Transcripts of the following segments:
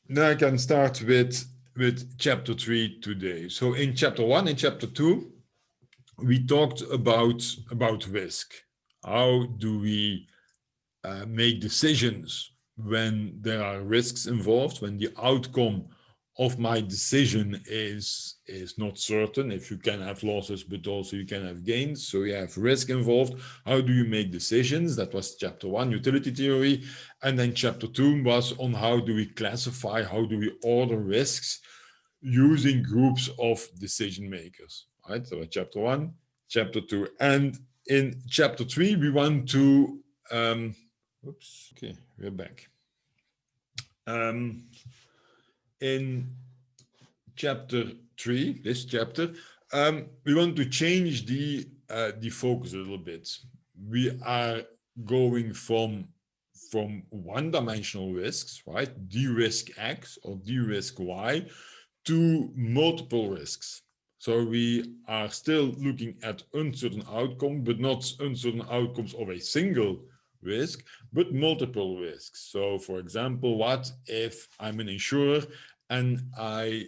Now I can start with chapter 3 today. So in chapter 1 and chapter 2, we talked about risk. How do we make decisions when there are risks involved, when the outcome of my decision is not certain, if you can have losses but also you can have gains, so you have risk involved. How do you make decisions? That was chapter 1, utility theory. And then chapter 2 was on how do we classify, how do we order risks using groups of decision makers, right? So chapter 1, chapter 2, and in chapter 3 we want to oops, okay, we're back. In chapter 3, this chapter, we want to change the focus a little bit. We are going from one-dimensional risks, right? D-risk X or D-risk Y, to multiple risks. So we are still looking at uncertain outcomes, but not uncertain outcomes of a single risk, but multiple risks. So for example, what if I'm an insurer and I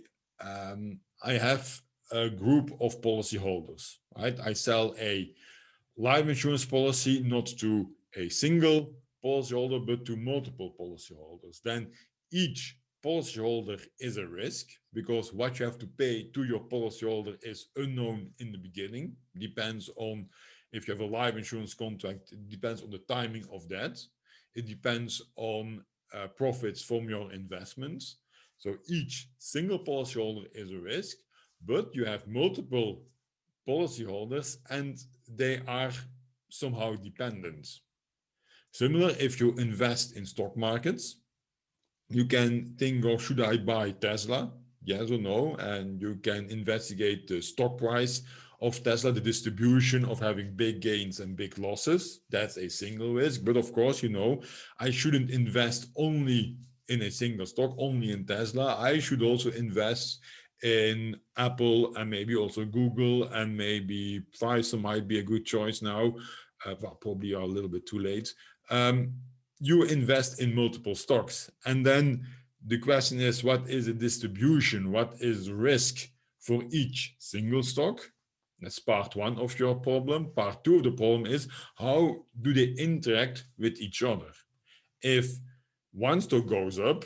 have a group of policyholders, right? I sell a life insurance policy not to a single policyholder, but to multiple policyholders. Then each policyholder is a risk because what you have to pay to your policyholder is unknown in the beginning. Depends on if you have a life insurance contract, it depends on the timing of that. It depends on profits from your investments. So each single policyholder is a risk, but you have multiple policyholders and they are somehow dependent. Similar, if you invest in stock markets, you can think of, should I buy Tesla? Yes or no? And you can investigate the stock price of Tesla, the distribution of having big gains and big losses. That's a single risk. But of course, I shouldn't invest only in a single stock, only in Tesla. I should also invest in Apple and maybe also Google, and maybe Pfizer might be a good choice now. Well, probably are a little bit too late. You invest in multiple stocks. And then the question is, what is the distribution? What is the risk for each single stock? That's part one of your problem. Part two of the problem is, how do they interact with each other? If one stock goes up,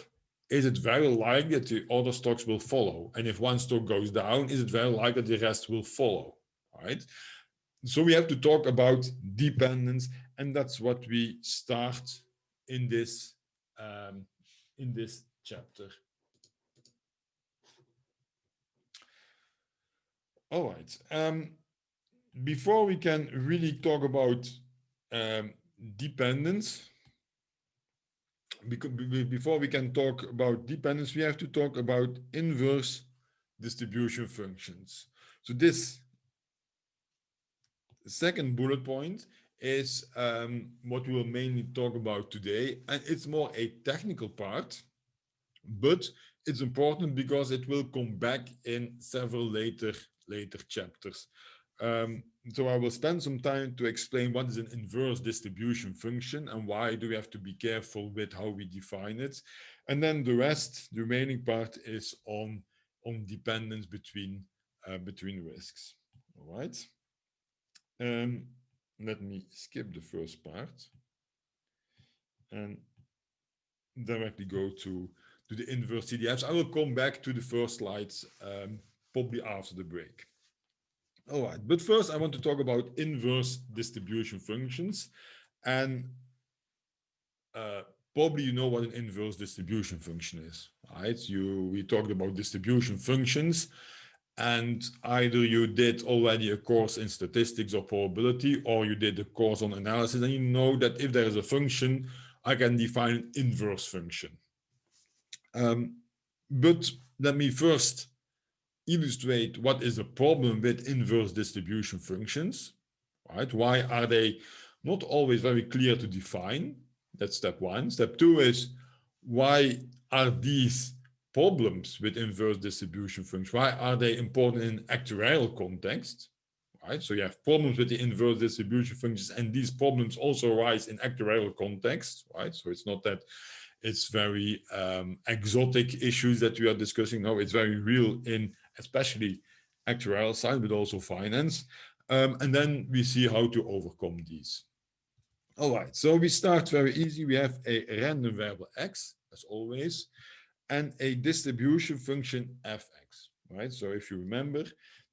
is it very likely that the other stocks will follow? And if one stock goes down, is it very likely that the rest will follow? Right? So we have to talk about dependence, and that's what we start in this chapter. All right. Before we can really talk about dependence, before we can talk about dependence, we have to talk about inverse distribution functions. So this second bullet point is what we will mainly talk about today, and it's more a technical part, but it's important because it will come back in several later chapters. So I will spend some time to explain what is an inverse distribution function and why do we have to be careful with how we define it. And then the remaining part is on dependence between risks. All right. Let me skip the first part and directly go to the inverse CDFs. I will come back to the first slides probably after the break. All right, but first I want to talk about inverse distribution functions. And probably you know what an inverse distribution function is, right? We talked about distribution functions, and either you did already a course in statistics or probability, or you did a course on analysis, and you know that if there is a function, I can define an inverse function. But let me first illustrate what is the problem with inverse distribution functions, right? Why are they not always very clear to define? That's step one. Step two is, why are these problems with inverse distribution functions, why are they important in actuarial context? Right? So you have problems with the inverse distribution functions, and these problems also arise in actuarial context, right? So it's not that it's very exotic issues that we are discussing now. It's very real in especially actuarial side, but also finance. And then we see how to overcome these. All right, so we start very easy. We have a random variable x, as always, and a distribution function fx, right? So if you remember,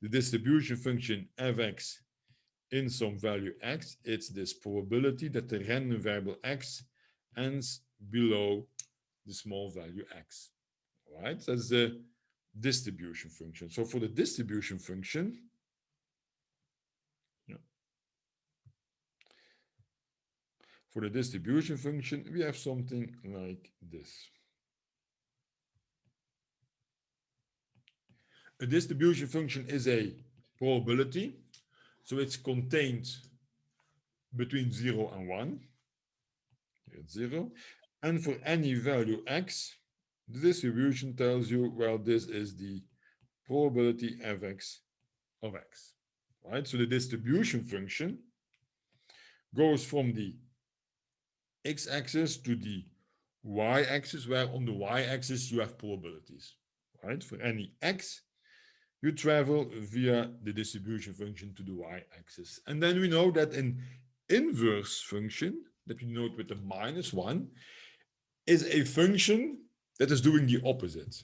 the distribution function fx in some value x, it's this probability that the random variable x ends below the small value x, right? That's the distribution function. So for the distribution function, for the distribution function, we have something like this. A distribution function is a probability, so it's contained between 0 and 1. It's 0. And for any value x, the distribution tells you, well, this is the probability fx of x, right? So the distribution function goes from the x-axis to the y-axis, where on the y-axis you have probabilities, right? For any x, you travel via the distribution function to the y-axis. And then we know that an inverse function, that we note with the -1, is a function that is doing the opposite,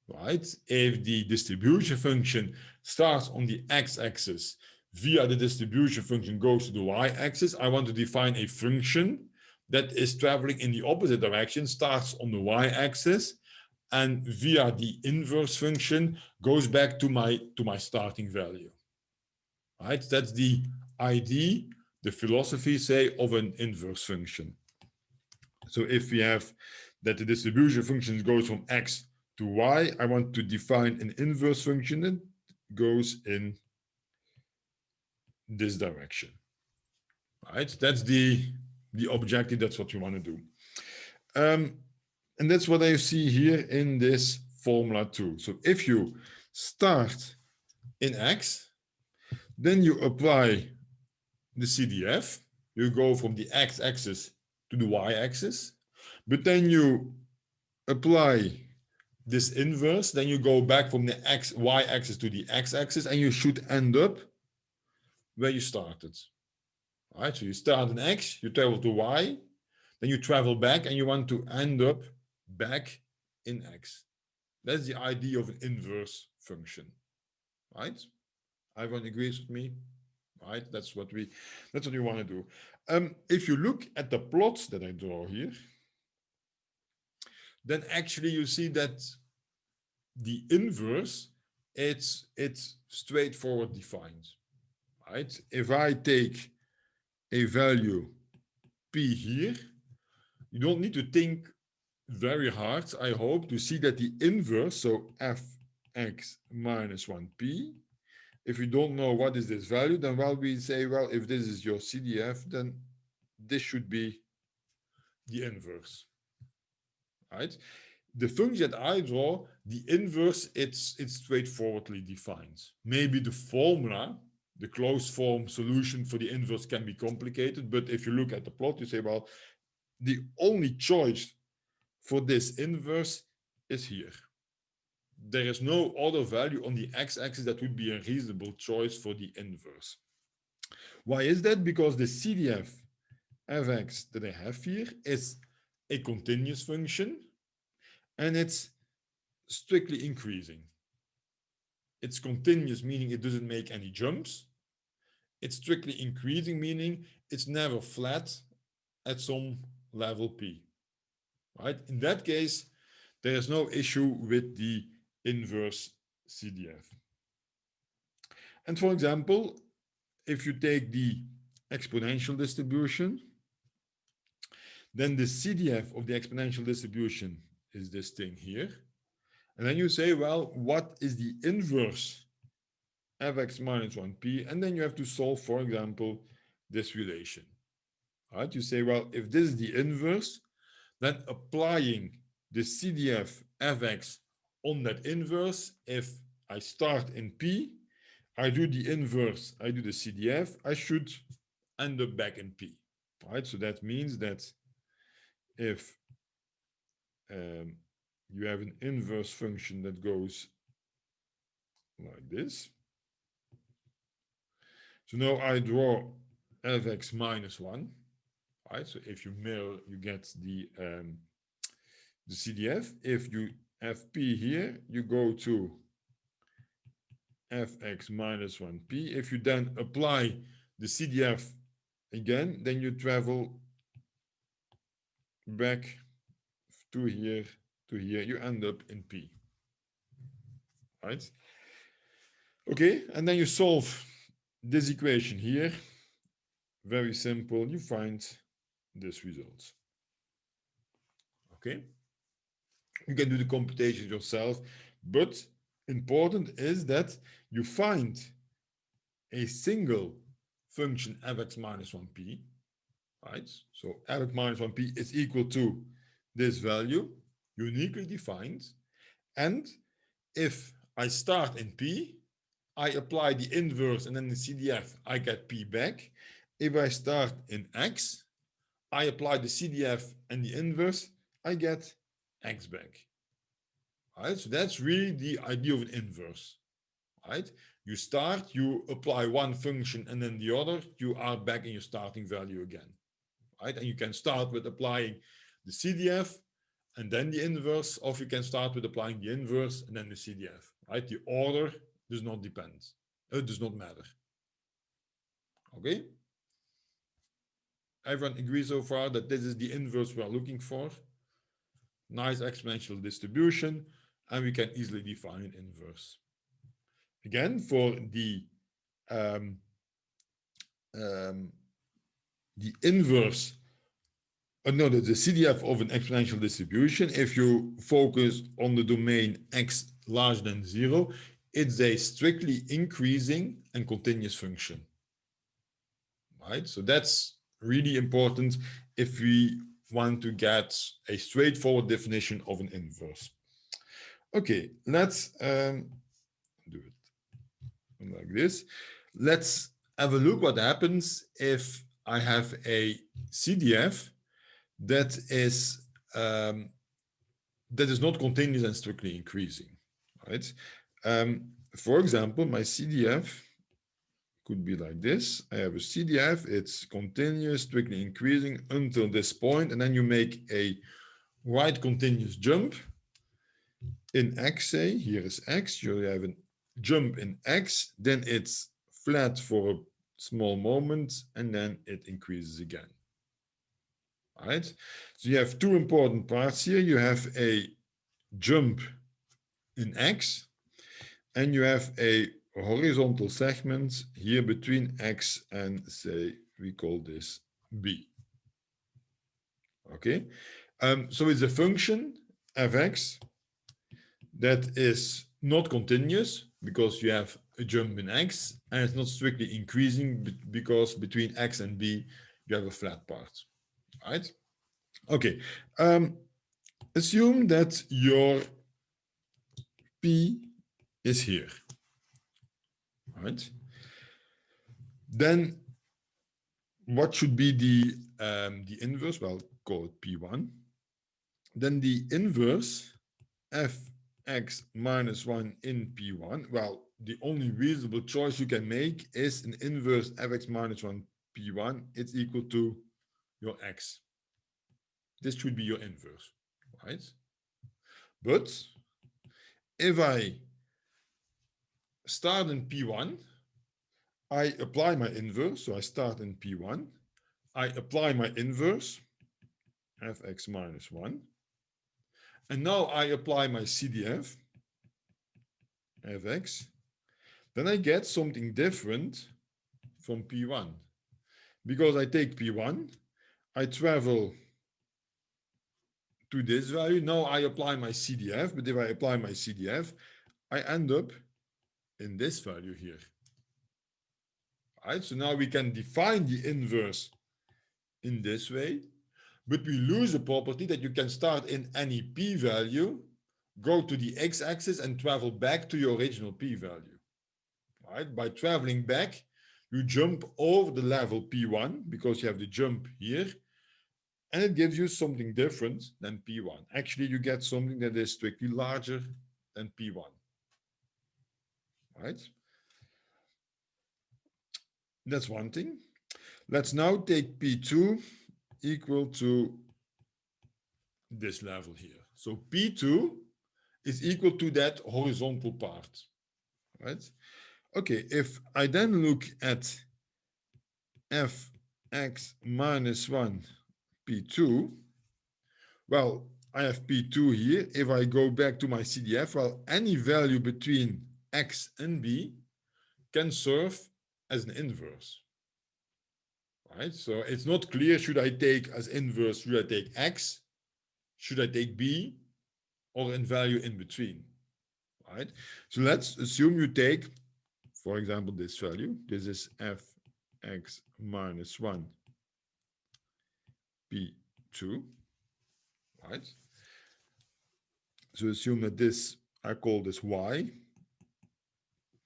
right? If the distribution function starts on the x-axis via the distribution function goes to the y-axis, I want to define a function that is traveling in the opposite direction, starts on the y-axis, and via the inverse function goes back to my starting value, right? That's the idea, the philosophy, say, of an inverse function. So if we have that the distribution function goes from x to y, I want to define an inverse function that goes in this direction, right? That's the objective. That's what you want to do. And that's what I see here in this formula too. So if you start in x, then you apply the CDF. You go from the x-axis to the y-axis, but then you apply this inverse, then you go back from the y-axis to the x-axis, and you should end up where you started. All right, so you start in x, you travel to y, then you travel back, and you want to end up back in x. That's the idea of an inverse function, right? Everyone agrees with me, right? That's what we want to do. If you look at the plots that I draw here, then actually you see that the inverse, it's straightforward defined, right? If I take a value p here, you don't need to think very hard, I hope, to see that the inverse, so fx minus 1p, if you don't know what is this value, then well, we say, well, if this is your CDF, then this should be the inverse, right? The function that I draw, the inverse, it's straightforwardly defined. Maybe the formula, the closed form solution for the inverse can be complicated, but if you look at the plot, you say, well, the only choice for this inverse is here. There is no other value on the x-axis that would be a reasonable choice for the inverse. Why is that? Because the CDF fx that I have here is a continuous function, and it's strictly increasing. It's continuous, meaning it doesn't make any jumps. It's strictly increasing, meaning it's never flat at some level p, right? In that case, there is no issue with the inverse CDF. And for example, if you take the exponential distribution, then the CDF of the exponential distribution is this thing here. And then you say, well, what is the inverse fx minus 1p? And then you have to solve, for example, this relation. All right, you say, well, if this is the inverse, then applying the CDF fx on that inverse, if I start in p, I do the inverse, I do the CDF, I should end up back in p. All right, so that means that if you have an inverse function that goes like this. So now I draw fx minus 1, right? So if you mirror, you get the CDF. If you have p here, you go to fx minus 1p. If you then apply the CDF again, then you travel back to here, you end up in p, right? Okay, and then you solve this equation here. Very simple, you find this result. Okay, you can do the computations yourself, but important is that you find a single function fx minus 1p, right? So fx minus 1p is equal to this value, uniquely defined. And if I start in p, I apply the inverse and then the CDF, I get p back. If I start in x, I apply the CDF and the inverse, I get x back. Right? So that's really the idea of an inverse. Right? You start, you apply one function and then the other, you are back in your starting value again. Right? And you can start with applying the CDF and then the inverse, or you can start with applying the inverse and then the CDF. Right? The order does not depend. It does not matter. Okay? Everyone agrees so far that this is the inverse we are looking for. Nice exponential distribution, and we can easily define an inverse. Again, for the inverse, the CDF of an exponential distribution, if you focus on the domain x larger than 0, it's a strictly increasing and continuous function. Right? So that's really important if we want to get a straightforward definition of an inverse. Okay, let's do it like this. Let's have a look what happens if I have a CDF that is not continuous and strictly increasing, right? For example, my CDF could be like this. I have a CDF, it's continuous, strictly increasing until this point, and then you make a right continuous jump in x, say, here is x, you have a jump in x, then it's flat for a small moment, and then it increases again. All right? So you have two important parts here. You have a jump in x, and you have a horizontal segment here between x and, say, we call this b. Okay, so it's a function fx that is not continuous because you have a jump in x, and it's not strictly increasing because between x and b you have a flat part, right? Okay, assume that your p is here, right? Then what should be the inverse? Well, call it p1. Then the inverse fx minus 1 in p1. Well, the only reasonable choice you can make is an inverse fx minus 1 p1. It's equal to your x. This should be your inverse, right? But if I start in p1, I apply my inverse. So I start in p1. I apply my inverse, fx minus 1. And now I apply my CDF, fx. Then I get something different from p1. Because I take p1, I travel to this value. Now I apply my CDF, but if I apply my CDF, I end up in this value here. All right, so now we can define the inverse in this way, but we lose a property that you can start in any p-value, go to the x-axis and travel back to your original p-value. Right? By traveling back, you jump over the level p1 because you have the jump here, and it gives you something different than P1. Actually, you get something that is strictly larger than P1, right? That's one thing. Let's now take P2 equal to this level here. So P2 is equal to that horizontal part, right? Okay, if I then look at fx minus 1 P2, well, I have P2 here. If I go back to my CDF, well, any value between x and b can serve as an inverse, right? So it's not clear, should I take as inverse, should I take x, should I take b, or in value in between, right? So let's assume you take, for example, this value. This is fx minus 1 P2, right? So assume that this, I call this y.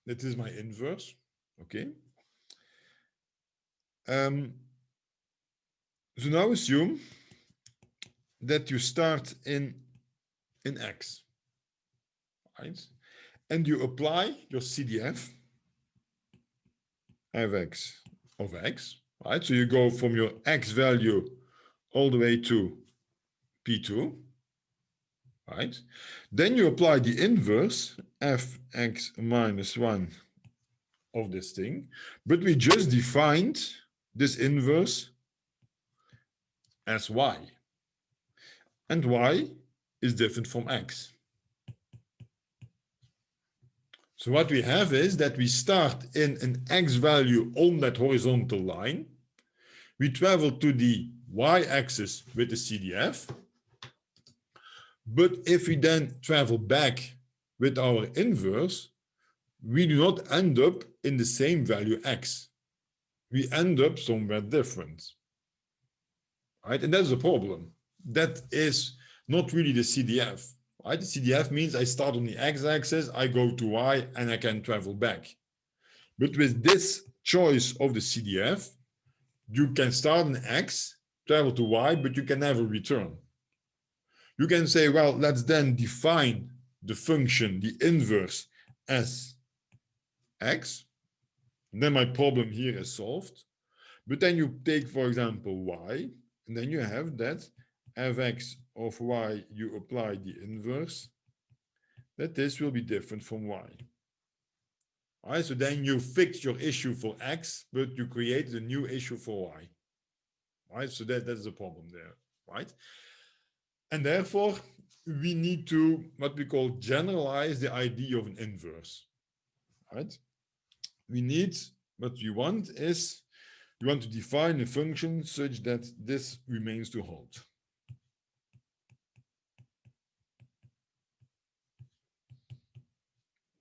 That is my inverse, okay? So now assume that you start in x, right? And you apply your CDF fx of x, right? So you go from your x value all the way to P2, right? Then you apply the inverse fx minus 1 of this thing, but we just defined this inverse as y, and y is different from x. So what we have is that we start in an x value on that horizontal line, we travel to the y-axis with the CDF, but if we then travel back with our inverse, we do not end up in the same value x. We end up somewhere different, right? And that's a problem. That is not really the CDF, right? The CDF means I start on the x-axis, I go to y, and I can travel back. But with this choice of the CDF, you can start on x, travel to y, but you can never return. You can say, well, let's then define the function, the inverse, as x. Then my problem here is solved. But then you take, for example, y, and then you have that fx of y, you apply the inverse, that this will be different from y. All right, so then you fix your issue for x, but you create a new issue for y. All right, so that's the problem there, right? And therefore, we need to, what we call, generalize the idea of an inverse, right? We need, what we want is, we want to define a function such that this remains to hold.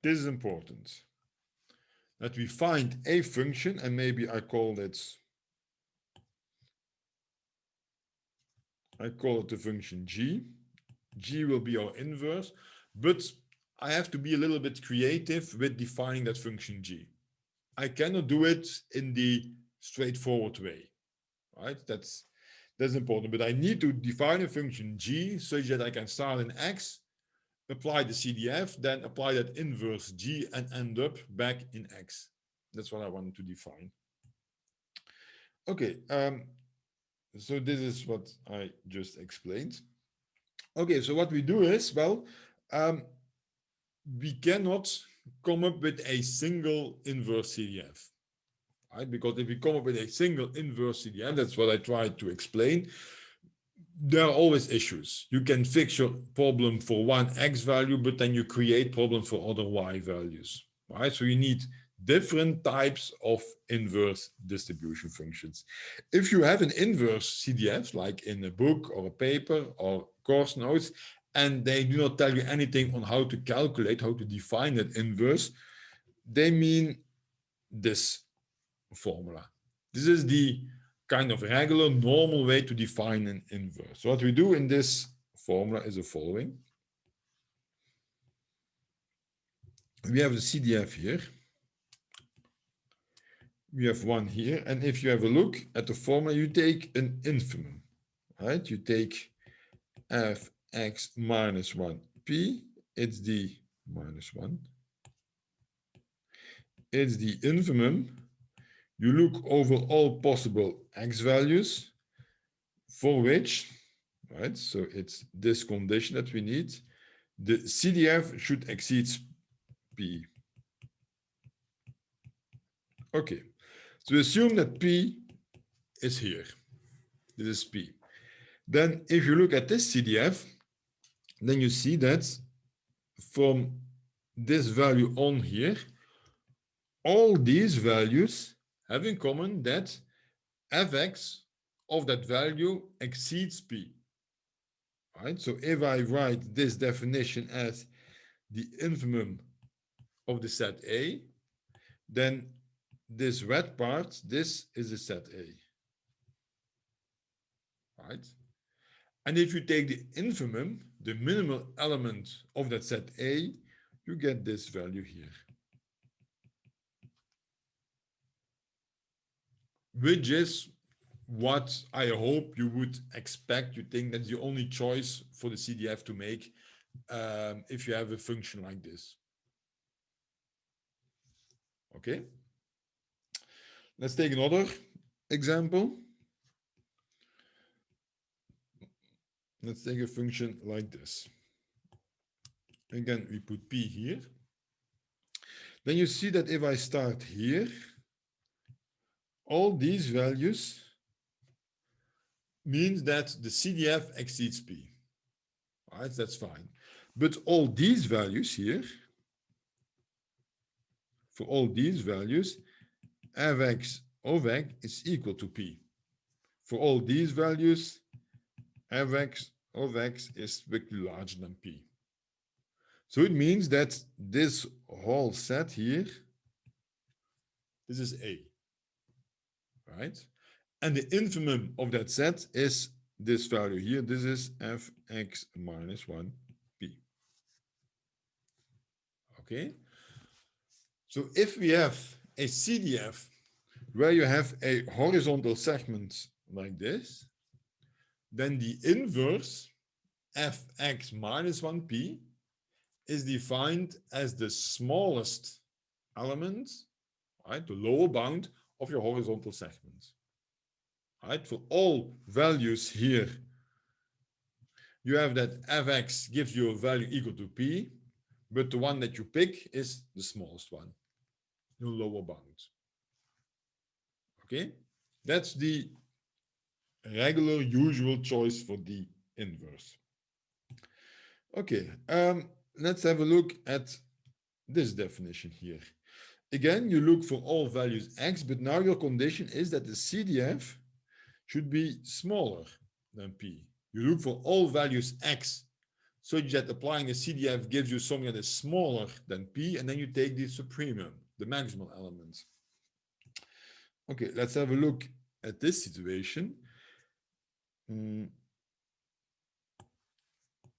This is important, that we find a function, and maybe I call it the function g. G will be our inverse, but I have to be a little bit creative with defining that function g. I cannot do it in the straightforward way, right? That's important, but I need to define a function g such that I can start in x, apply the CDF, then apply that inverse g, and end up back in x. That's what I wanted to define. Okay, so this is what I just explained. Okay, so what we do is, well, we cannot come up with a single inverse CDF, right? Because if we come up with a single inverse CDF, that's what I tried to explain, there are always issues. You can fix your problem for one x value, but then you create problems for other y values, right? So you need different types of inverse distribution functions. If you have an inverse CDF, like in a book or a paper or course notes, and they do not tell you anything on how to calculate, how to define that inverse, they mean this formula. This is the kind of regular, normal way to define an inverse. So what we do in this formula is the following. We have the CDF here. We have one here. And if you have a look at the formula, you take an infimum, right? You take fx minus 1p, it's the minus 1. It's the infimum. You look over all possible x values for which, right? So it's this condition that we need. The CDF should exceed p. Okay, so assume that p is here. This is p. Then if you look at this CDF, then you see that from this value on here, all these values have in common that fx of that value exceeds p. Right? So if I write this definition as the infimum of the set A, then this red part, this is the set A. Right? And if you take the infimum, the minimal element of that set A, you get this value here, which is what I hope you would expect. You think that's the only choice for the CDF to make if you have a function like this. Okay. Let's take another example. Let's take a function like this. Again, we put p here. Then you see that if I start here, all these values means that the CDF exceeds p. All right, that's fine. But all these values here, for all these values, fx of x is equal to p. For all these values, fx of x is strictly larger than p. So it means that this whole set here, this is A, right? And the infimum of that set is this value here. This is fx minus 1p. Okay? So if we have a CDF where you have a horizontal segment like this, then the inverse fx minus 1p is defined as the smallest element, right, the lower bound of your horizontal segment. Right, for all values here, you have that fx gives you a value equal to p, but the one that you pick is the smallest one, the lower bound. Okay, that's the regular, usual choice for the inverse. Okay, let's have a look at this definition here. Again, you look for all values x, but now your condition is that the CDF should be smaller than p. You look for all values x, such that applying a CDF gives you something that is smaller than p, and then you take the supremum, the maximal element. Okay, let's have a look at this situation.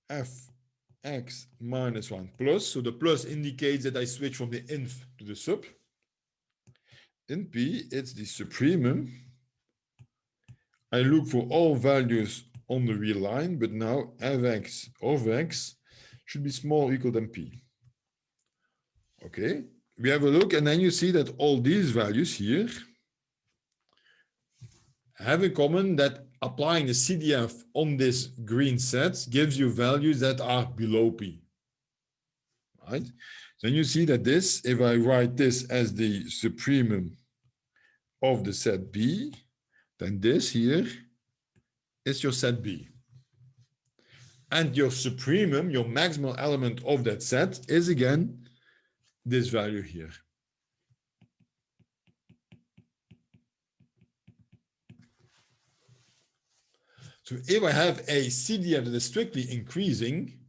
Fx minus 1 plus, so the plus indicates that I switch from the inf to the sub. In p, it's the supremum. I look for all values on the real line, but now fx of x should be small or equal than p. Okay, we have a look, and then you see that all these values here have in common that applying the CDF on this green set gives you values that are below p. Right? Then you see that this, if I write this as the supremum of the set B, then this here is your set B. And your supremum, your maximal element of that set, is again this value here. So if I have a CDF that is strictly increasing,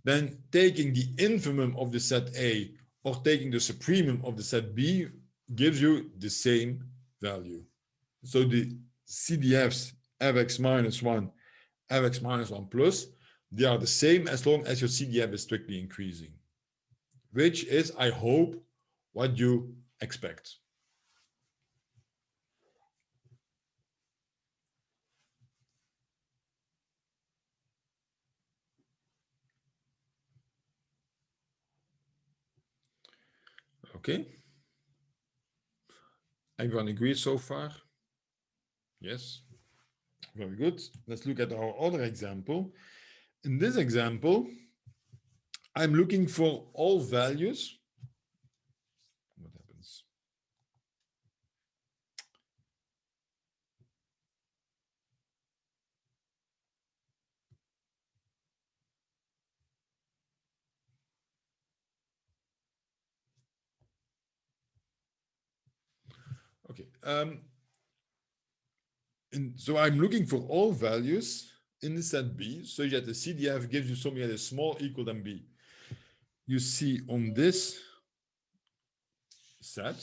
then taking the infimum of the set A or taking the supremum of the set B gives you the same value. So the CDFs fx minus 1, fx minus 1 plus, they are the same as long as your CDF is strictly increasing, which is, I hope, what you expect. Okay. Everyone agrees so far? Yes. Very good. Let's look at our other example. In this example, I'm looking for all values. What happens? Okay. So I'm looking for all values in the set B, so that the CDF gives you something that is small equal than B. You see on this set,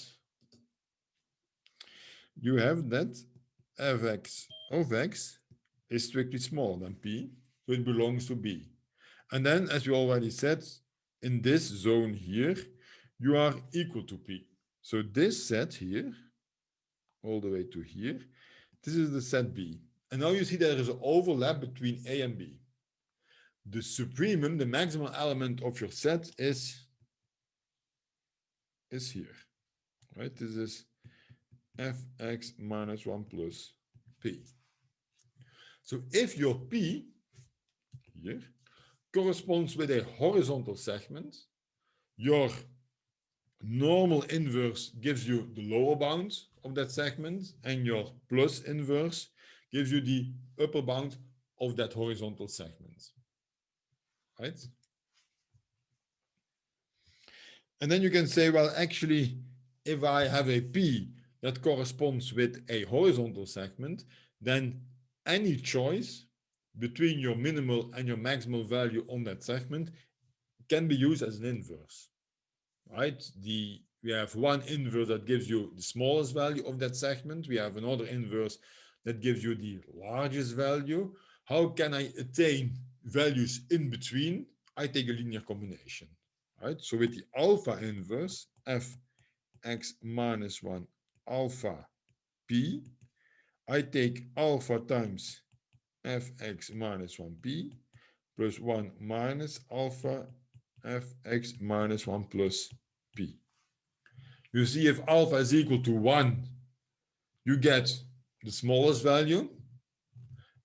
you have that fx of x is strictly smaller than P, so it belongs to B. And then, as we already said, in this zone here, you are equal to P. So this set here, all the way to here, this is the set B. And now you see there is an overlap between A and B. The supremum, the maximum element of your set is here, right? This is fx minus 1 plus P. So if your P here corresponds with a horizontal segment, your normal inverse gives you the lower bound of that segment, and your plus inverse gives you the upper bound of that horizontal segment, right? And then you can say, well, actually, if I have a P that corresponds with a horizontal segment, then any choice between your minimal and your maximal value on that segment can be used as an inverse, right? We have one inverse that gives you the smallest value of that segment. We have another inverse that gives you the largest value. How can I attain values in between? I take a linear combination, right? So with the alpha inverse, fx minus 1 alpha p, I take alpha times fx minus 1p plus 1 minus alpha fx minus 1 plus p. You see, if alpha is equal to 1, you get the smallest value.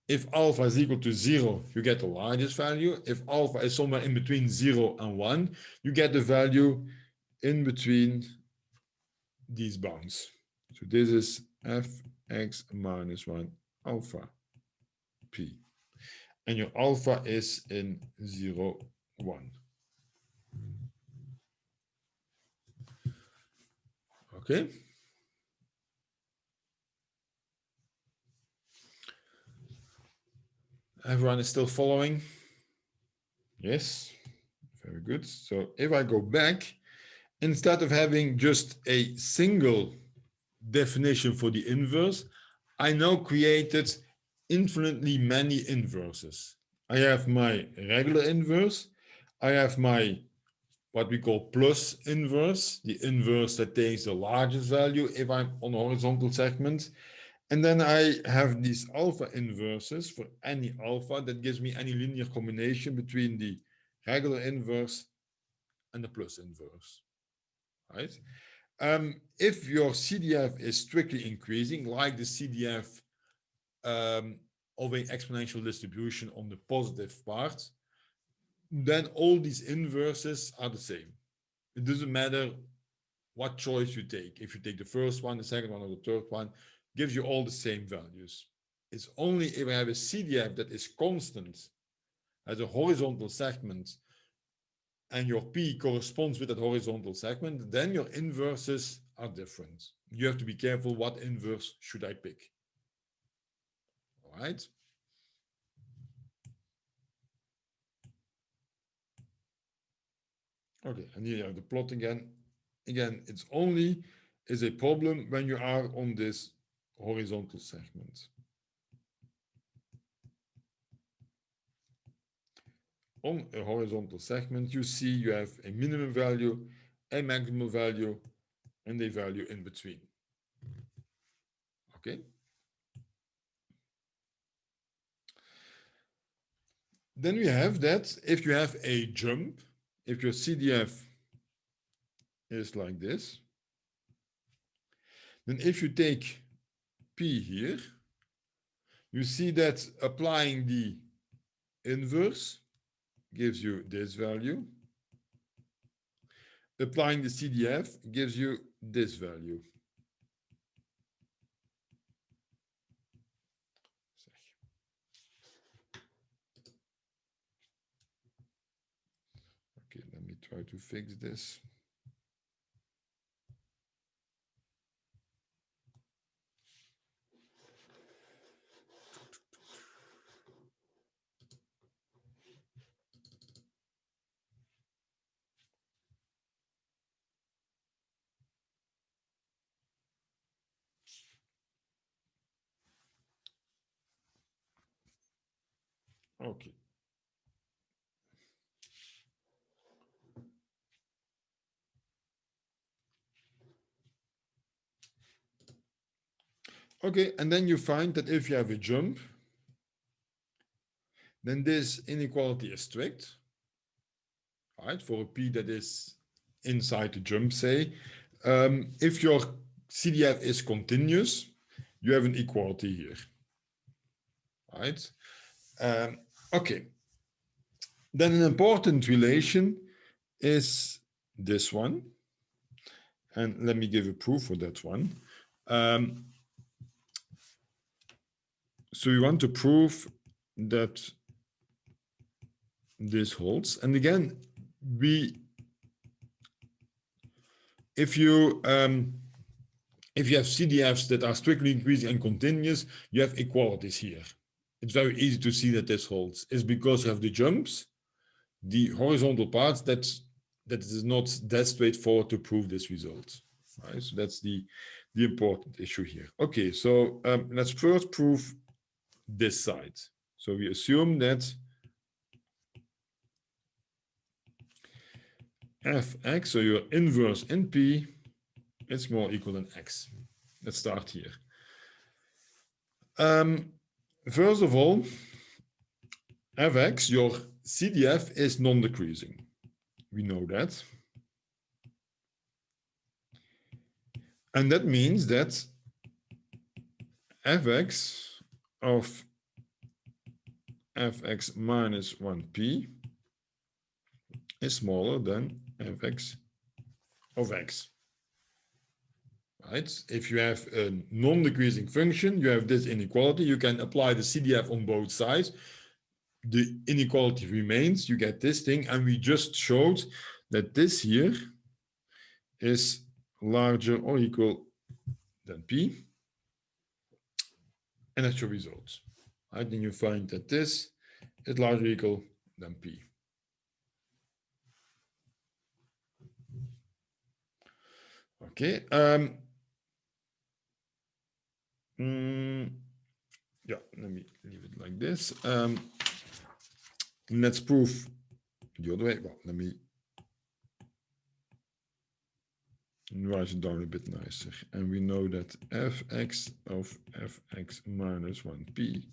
If alpha is equal to 0, you get the largest value. If alpha is somewhere in between 0 and 1, you get the value in between these bounds. So this is fx minus 1 alpha p. And your alpha is in 0, 1. Okay. Everyone is still following? Yes. Very good. So if I go back, instead of having just a single definition for the inverse, I now created infinitely many inverses. I have my regular inverse. I have my what we call plus inverse, the inverse that takes the largest value if I'm on a horizontal segment. And then I have these alpha inverses for any alpha that gives me any linear combination between the regular inverse and the plus inverse, right? If your CDF is strictly increasing, like the CDF of an exponential distribution on the positive part, then all these inverses are the same. It doesn't matter what choice you take. If you take the first one, the second one, or the third one, gives you all the same values. It's only if I have a CDF that is constant as a horizontal segment and your P corresponds with that horizontal segment, then your inverses are different. You have to be careful, what inverse should I pick? All right. Okay, and here you have the plot again. Again, it's only is a problem when you are on this horizontal segment. On a horizontal segment, you see you have a minimum value, a maximum value, and a value in between. Okay. Then we have that if you have a jump, if your CDF is like this. Then if you take P here, you see that applying the inverse gives you this value. Applying the CDF gives you this value. Okay, let me try to fix this. Okay. Okay, and then you find that if you have a jump, then this inequality is strict, right? For a P that is inside the jump, say. If your CDF is continuous, you have an equality here, right? Okay. Then an important relation is this one. And let me give a proof for that one. So we want to prove that this holds. And again, if you have CDFs that are strictly increasing and continuous, you have equalities here. It's very easy to see that this holds. It's because you have the jumps, the horizontal parts, that is not that straightforward to prove this result. Right? So that's the important issue here. Okay, so let's first prove this side. So we assume that fx, so your inverse in P, is more or equal than x. Let's start here. First of all, fx, your CDF, is non-decreasing. We know that. And that means that fx of fx minus 1p is smaller than fx of x. Right? If you have a non-decreasing function, you have this inequality. You can apply the CDF on both sides. The inequality remains. You get this thing. And we just showed that this here is larger or equal than P. And that's your result. Right? Then you find that this is larger or equal than P. Okay. Yeah, let me leave it like this. Let's prove the other way. Well, let me write it down a bit nicer. And we know that fx of fx minus 1p,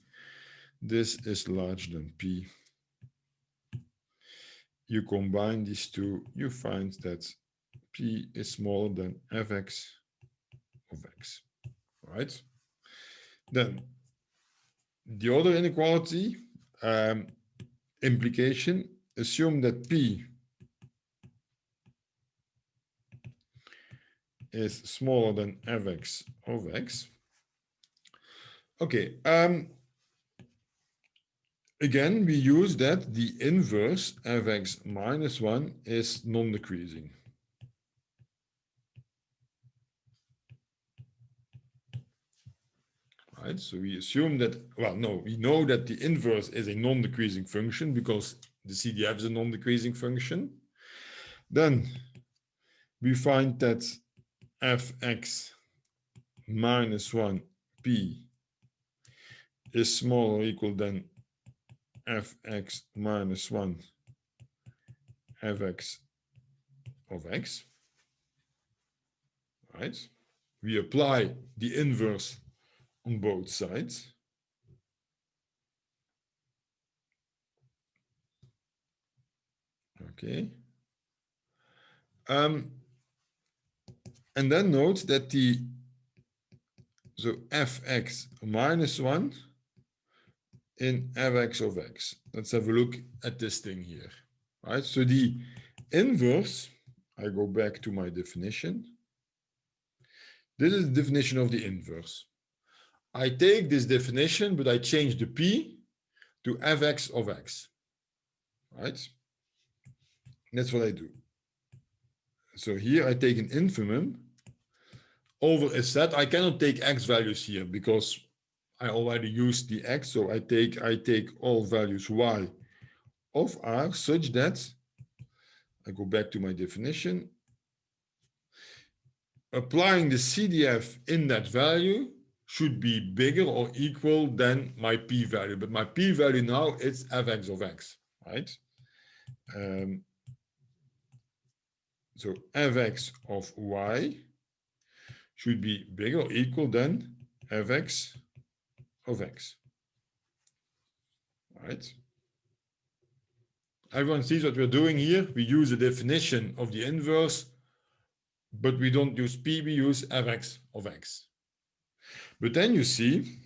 this is larger than p. You combine these two, you find that p is smaller than fx of x, right? Then the other inequality implication, assume that p is smaller than fx of x. Okay, again, we use that the inverse fx minus 1 is non-decreasing. Right, so we assume that, well, no, we know that the inverse is a non-decreasing function because the CDF is a non-decreasing function. Then we find that fx minus 1p is smaller or equal than fx minus 1 fx of x. Right? We apply the inverse on both sides. Okay. And then note that so fx minus 1 in fx of x. Let's have a look at this thing here, right? So the inverse, I go back to my definition. This is the definition of the inverse. I take this definition, but I change the p to fx of x, right? That's what I do. So here I take an infimum over a set. I cannot take x values here because I already used the x. So I take all values y of r such that I go back to my definition. Applying the CDF in that value should be bigger or equal than my p-value. But my p-value now is fx of x, right? So fx of y should be bigger or equal than fx of x, right? Everyone sees what we're doing here. We use the definition of the inverse, but we don't use p, we use fx of x. But then you see,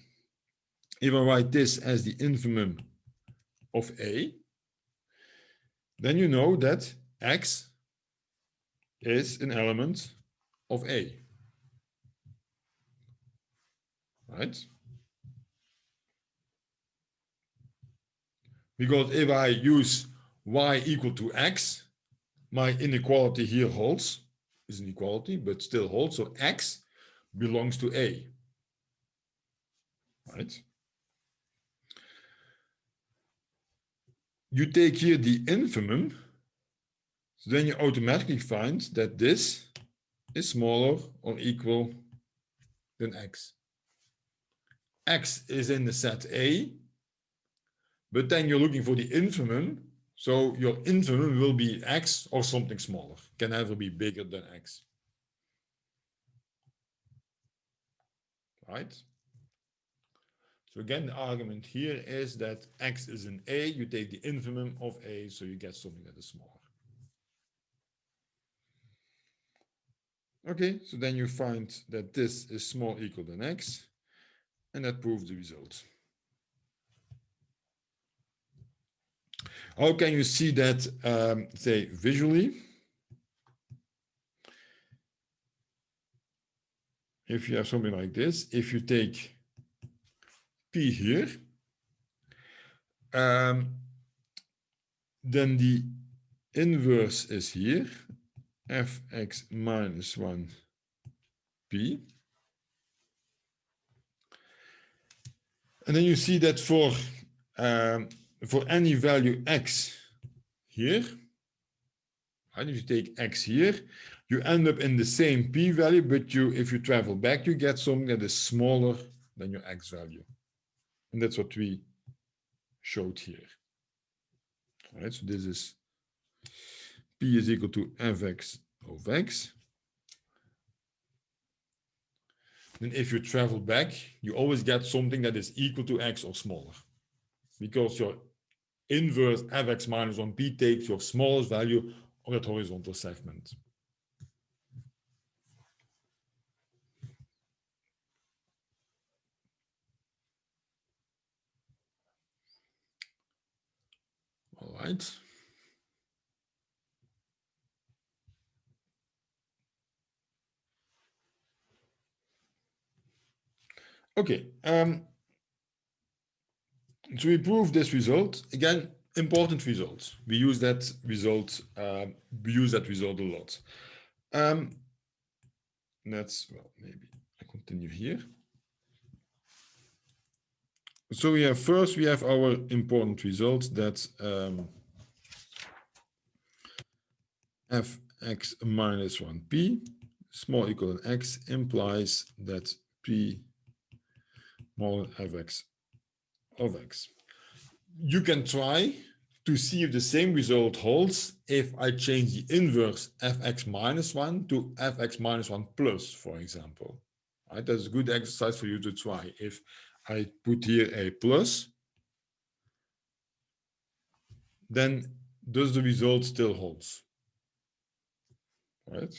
if I write this as the infimum of a, then you know that x is an element of a, right? Because if I use y equal to x, my inequality here holds, is an equality, but still holds, so x belongs to a, right? You take here the infimum, so then you automatically find that this is smaller or equal than x. X is in the set A, but then you're looking for the infimum, so your infimum will be x or something smaller, can never be bigger than x. Right? So again, the argument here is that x is in A, you take the infimum of A, so you get something that is smaller. Okay, so then you find that this is small equal than x, and that proves the result. How can you see that, say, visually? If you have something like this, if you take p here, then the inverse is here, fx minus 1 p. And then you see that for any value x here, right, if you take x here, you end up in the same p-value, but if you travel back, you get something that is smaller than your x value. And that's what we showed here. All right, so this is p is equal to fx of x. And if you travel back, you always get something that is equal to x or smaller, because your inverse fx minus 1p takes your smallest value of that horizontal segment. All right. Okay. So we prove this result. Again, important result. We use that result. We use that result a lot. Let's, well, maybe I continue here. So we have first, we have our important result that fx minus 1p small equal than x implies that p more than fx of x. You can try to see if the same result holds if I change the inverse fx minus 1 to fx minus 1 plus, for example. Right? That's a good exercise for you to try. If I put here a plus, then does the result still holds? Right?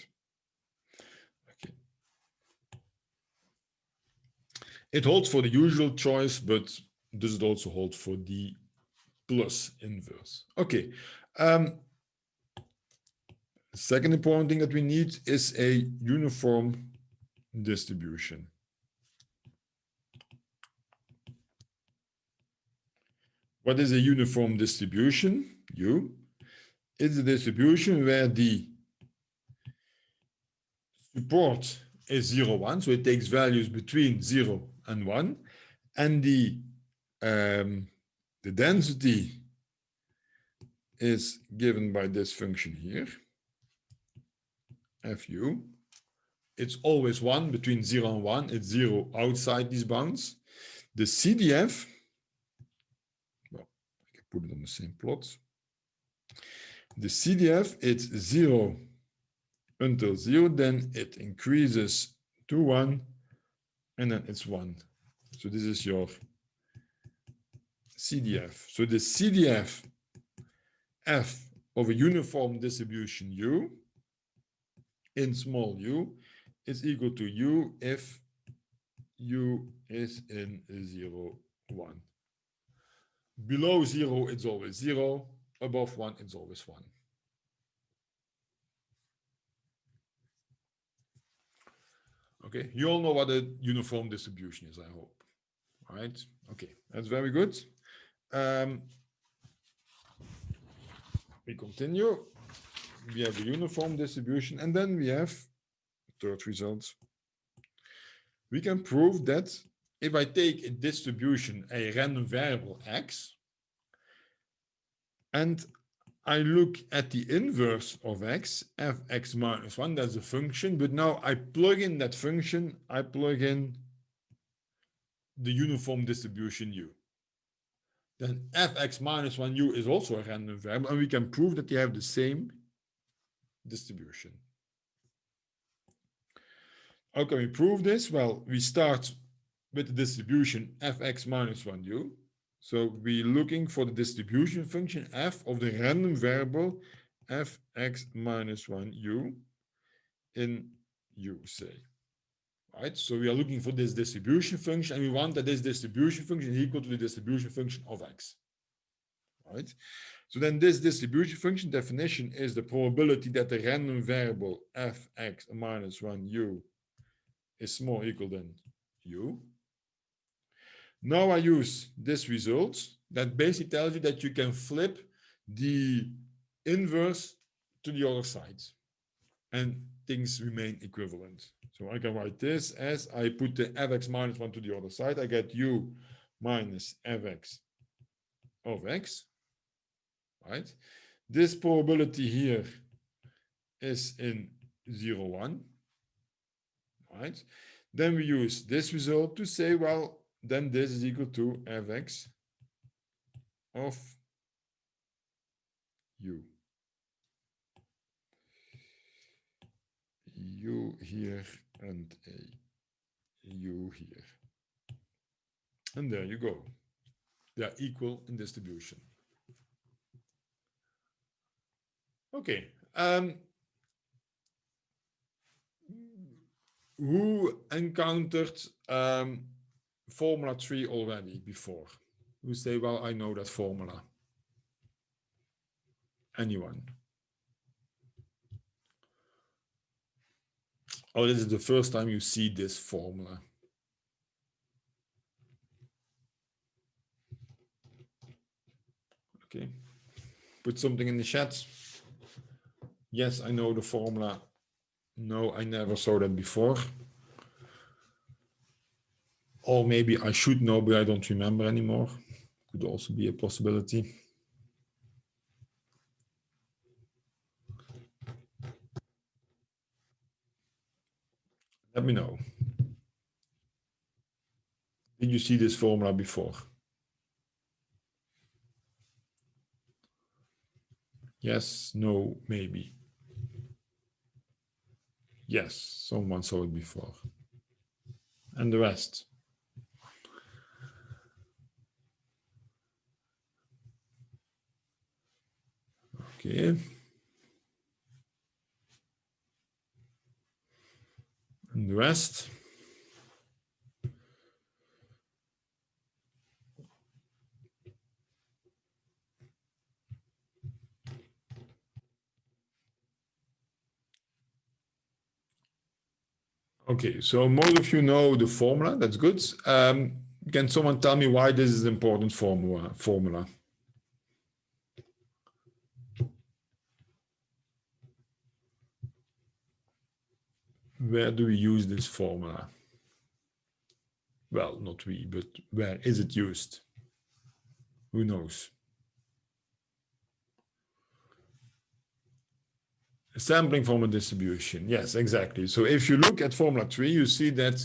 Okay. It holds for the usual choice, but does it also hold for the plus inverse? Okay. Second important thing that we need is a uniform distribution. What is a uniform distribution? U. It's a distribution where the support is 0, 1, so it takes values between 0 and 1, and the density is given by this function here, fu. It's always 1 between 0 and 1. It's 0 outside these bounds. The CDF, well, I can put it on the same plot. The CDF, it's 0 until 0, then it increases to 1, and then it's 1. So this is your CDF. So the CDF f of a uniform distribution U in small u is equal to U if U is in 0, 1. Below 0, it's always 0. Above 1, it's always 1. Okay, you all know what a uniform distribution is, I hope. All right, okay, that's very good. We continue. We have a uniform distribution, and then we have third result. We can prove that if I take a distribution, a random variable x, and I look at the inverse of x, fx minus 1, that's a function, but now I plug in that function, I plug in the uniform distribution u. Then fx minus 1u is also a random variable, and we can prove that they have the same distribution. How can we prove this? Well, we start with the distribution fx minus 1u. So we're looking for the distribution function f of the random variable fx minus 1u in u, say. Right? So we are looking for this distribution function, and we want that this distribution function is equal to the distribution function of x. Right? So then this distribution function definition is the probability that the random variable fx minus 1u is small or equal than u. Now I use this result that basically tells you that you can flip the inverse to the other side and things remain equivalent. So I can write this as I put the fx minus 1 to the other side. I get u minus fx of x, right? This probability here is in 0, 1, right? Then we use this result to say, well, then this is equal to fx of u. U here and a u here. And there you go. They are equal in distribution. Okay. Who encountered formula 3 already before? Who say, well, I know that formula? Anyone? Or is it the first time you see this formula? Okay. Put something in the chat. Yes, I know the formula. No, I never saw that before. Or maybe I should know, but I don't remember anymore. Could also be a possibility. Let me know. Did you see this formula before? Yes, no, maybe. Yes, someone saw it before. And the rest? Okay. And the rest? Okay, so most of you know the formula. That's good. Can someone tell me why this is an important formula? Where do we use this formula? Well, not we, but where is it used? Who knows? Sampling from a distribution. Yes, exactly. So if you look at formula 3, you see that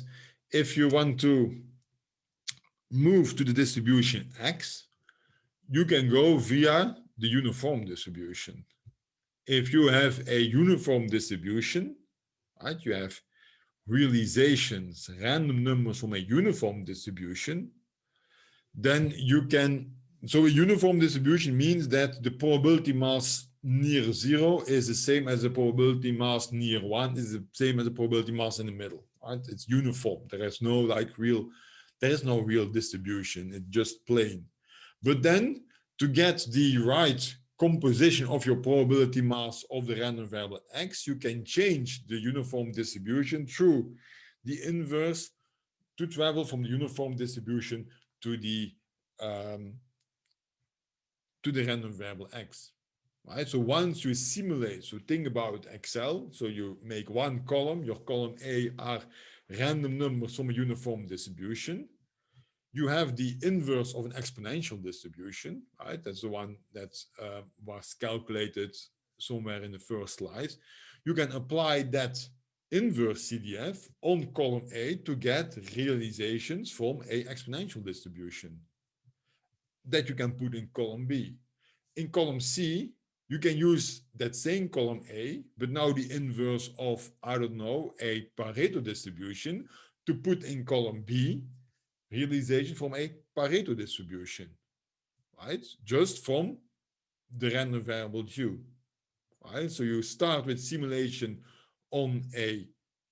if you want to move to the distribution X, you can go via the uniform distribution. If you have a uniform distribution, right, you have realizations, random numbers from a uniform distribution, then you can, so a uniform distribution means that the probability mass near 0 is the same as the probability mass near 1 is the same as the probability mass in the middle, right? It's uniform. There is no real distribution. It's just plain. But then to get the right composition of your probability mass of the random variable X, you can change the uniform distribution through the inverse to travel from the uniform distribution to the random variable X. Right? So once you simulate, so think about Excel, so you make one column, your column A are random numbers from a uniform distribution. You have the inverse of an exponential distribution, right? That's the one that was calculated somewhere in the first slide. You can apply that inverse CDF on column A to get realizations from a exponential distribution that you can put in column B. In column C, you can use that same column A, but now the inverse of, I don't know, a Pareto distribution to put in column B, realization from a Pareto distribution, right? Just from the random variable Q, right? So you start with simulation on a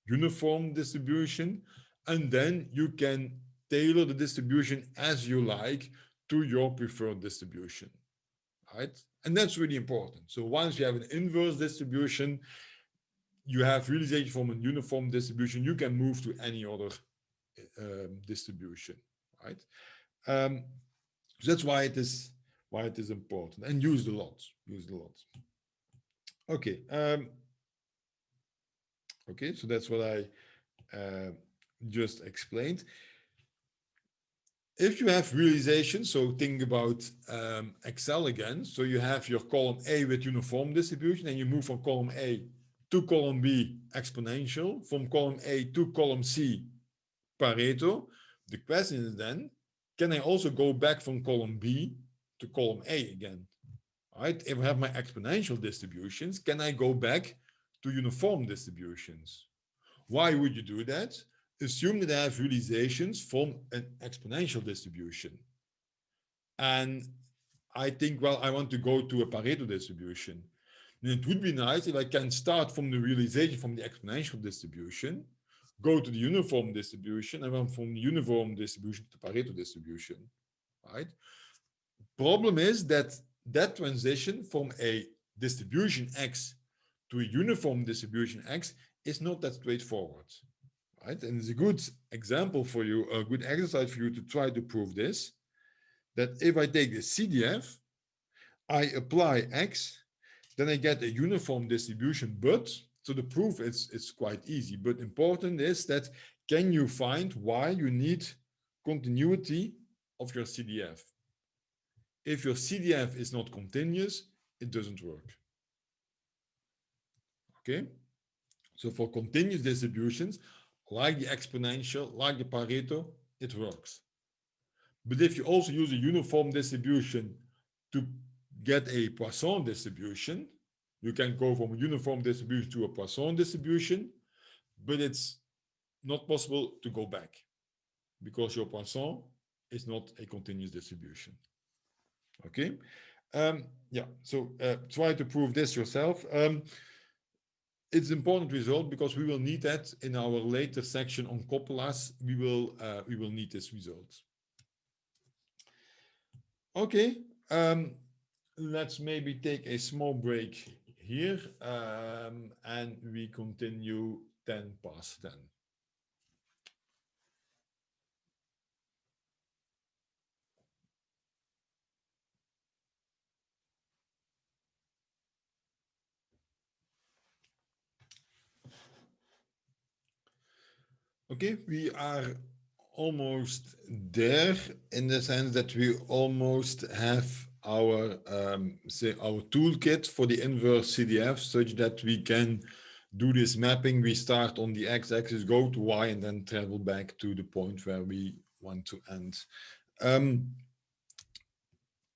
uniform distribution, and then you can tailor the distribution as you like to your preferred distribution, right? And that's really important. So once you have an inverse distribution, you have realization from a uniform distribution, you can move to any other distribution, right? So that's why it is important and used a lot. Okay. Okay, so that's what I just explained. If you have realization, so think about Excel again. So you have your column A with uniform distribution, and you move from column A to column B exponential, from column A to column C Pareto. The question is then, can I also go back from column B to column A again? Right? If I have my exponential distributions, can I go back to uniform distributions? Why would you do that? Assume that I have realizations from an exponential distribution. And I think, well, I want to go to a Pareto distribution. And it would be nice if I can start from the realization from the exponential distribution, go to the uniform distribution, and then from the uniform distribution to the Pareto distribution, right? Problem is that that transition from a distribution X to a uniform distribution X is not that straightforward, right? And it's a good example for you, a good exercise for you to try to prove this, that if I take the CDF, I apply X, then I get a uniform distribution, but, so the proof is quite easy, but important is that can you find why you need continuity of your CDF? If your CDF is not continuous, it doesn't work. Okay? So for continuous distributions, like the exponential, like the Pareto, it works. But if you also use a uniform distribution to get a Poisson distribution, you can go from a uniform distribution to a Poisson distribution, but it's not possible to go back because your Poisson is not a continuous distribution. Okay? Yeah, so try to prove this yourself. It's an important result because we will need that in our later section on coppolas. We will need this result. Okay, let's maybe take a small break here and we continue 10 past 10. Okay, we are almost there in the sense that we almost have our say our toolkit for the inverse CDF such that we can do this mapping. We start on the x-axis, go to y, and then travel back to the point where we want to end.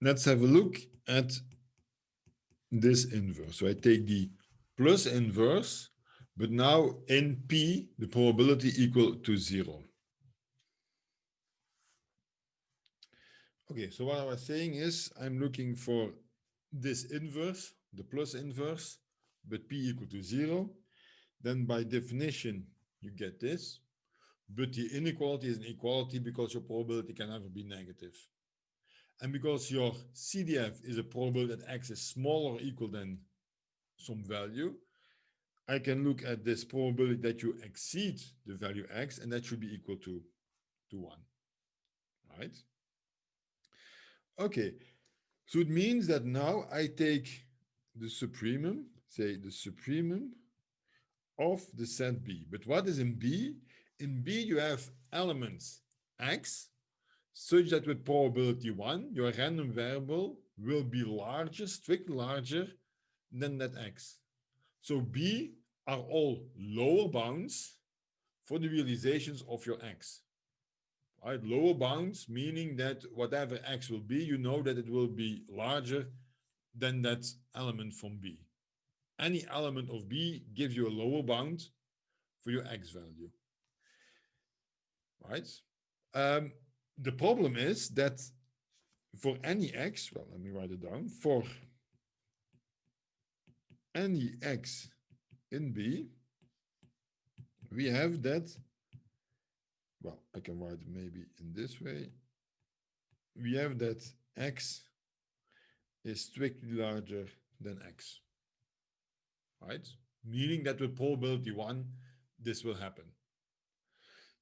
Let's have a look at this inverse. So I take the plus inverse, but now in P, the probability equal to 0. Okay, so what I was saying is I'm looking for this inverse, the plus inverse, but P equal to 0. Then by definition, you get this. But the inequality is an equality because your probability can never be negative. And because your CDF is a probability that x is smaller or equal than some value, I can look at this probability that you exceed the value x, and that should be equal to 1, right? Okay, so it means that now I take the supremum, say the supremum of the set B. But what is in B? In B, you have elements x, such that with probability 1, your random variable will be larger, strictly larger than that x. So B are all lower bounds for the realizations of your x. Right? Lower bounds, meaning that whatever x will be, you know that it will be larger than that element from B. Any element of B gives you a lower bound for your x value. Right? The problem is that for any x, well, let me write it down, for any x in B, we have that, well, I can write it maybe in this way. We have that x is strictly larger than x, right? Meaning that with probability 1, this will happen.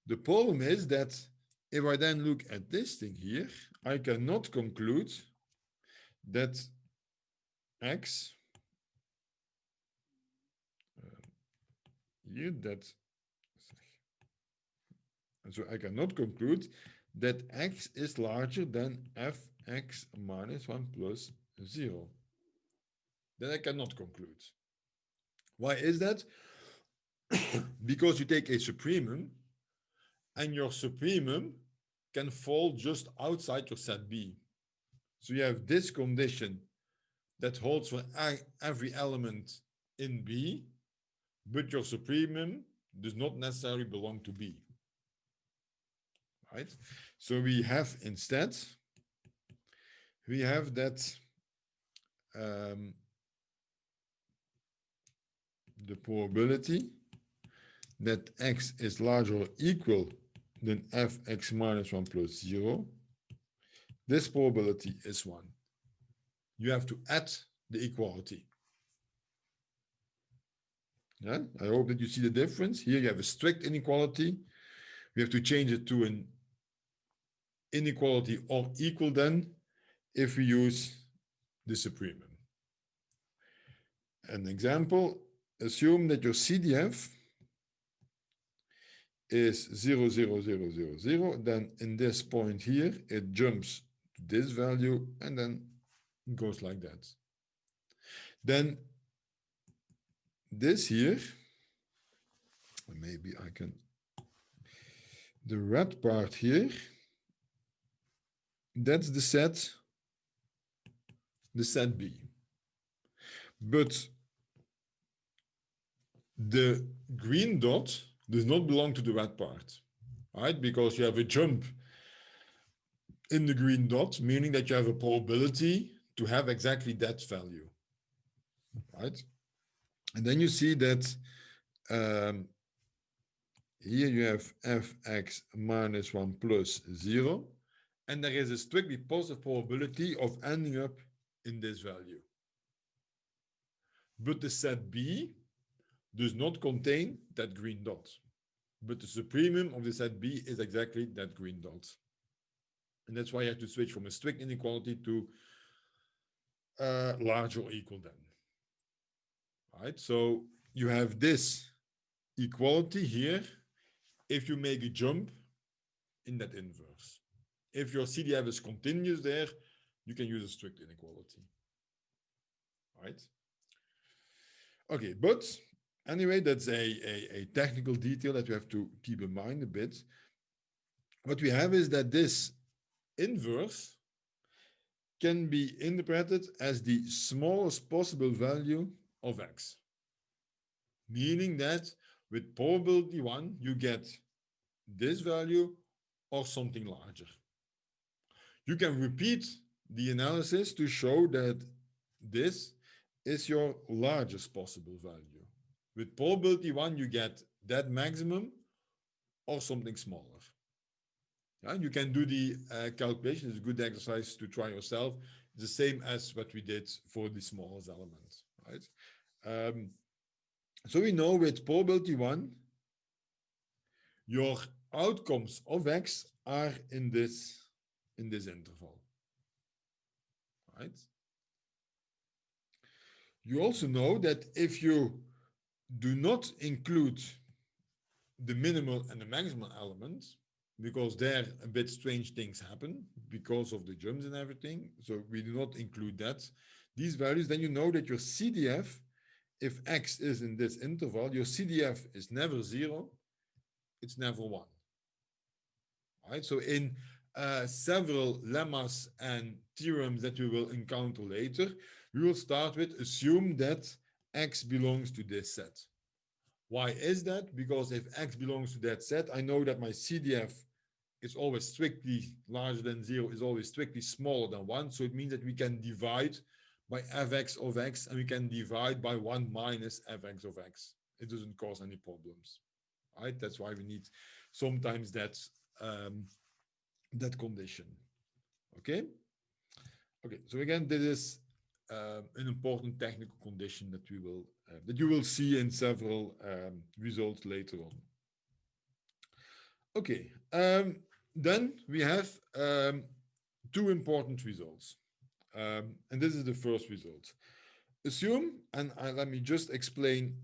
The problem is that if I then look at this thing here, I cannot conclude that x here, so I cannot conclude that x is larger than fx minus 1 plus 0. Then I cannot conclude. Why is that? Because you take a supremum, and your supremum can fall just outside your set B. So you have this condition that holds for every element in B, but your supremum does not necessarily belong to B. Right? So we have instead, we have that the probability that x is larger or equal than fx minus 1 plus 0, this probability is 1. You have to add the equality. Yeah, I hope that you see the difference. Here you have a strict inequality. We have to change it to an inequality or equal than if we use the supremum. An example, assume that your CDF is 0, 0, 0, 0, 0. Then in this point here, it jumps to this value and then goes like that. Then this here, maybe I can, the red part here, that's the set B. But the green dot does not belong to the red part, right? Because you have a jump in the green dot, meaning that you have a probability to have exactly that value, right? And then you see that here you have fx minus 1 plus 0, and there is a strictly positive probability of ending up in this value. But the set B does not contain that green dot. But the supremum of the set B is exactly that green dot. And that's why you have to switch from a strict inequality to larger or equal than. Right? So you have this equality here if you make a jump in that inverse. If your CDF is continuous there, you can use a strict inequality, right? Okay, but anyway, that's a technical detail that you have to keep in mind a bit. What we have is that this inverse can be interpreted as the smallest possible value of x, meaning that with probability 1, you get this value or something larger. You can repeat the analysis to show that this is your largest possible value. With probability 1, you get that maximum or something smaller. Yeah, you can do the calculation. It's a good exercise to try yourself. It's the same as what we did for the smallest element, right? So we know with probability 1, your outcomes of x are in this interval, right? You also know that if you do not include the minimal and the maximal elements, because there a bit strange things happen because of the jumps and everything, so we do not include these values, then you know that your CDF, if x is in this interval, your CDF is never 0, it's never 1. Right? So in several lemmas and theorems that we will encounter later, we will start with assume that x belongs to this set. Why is that? Because if x belongs to that set, I know that my CDF is always strictly larger than 0, is always strictly smaller than 1. So it means that we can divide by fx of x, and we can divide by 1 minus fx of x. It doesn't cause any problems, right? That's why we need sometimes that condition. Okay. Okay. So again, this is an important technical condition that we will that you will see in several results later on. Okay. Then we have 2 important results. And this is the first result. Assume, and let me just explain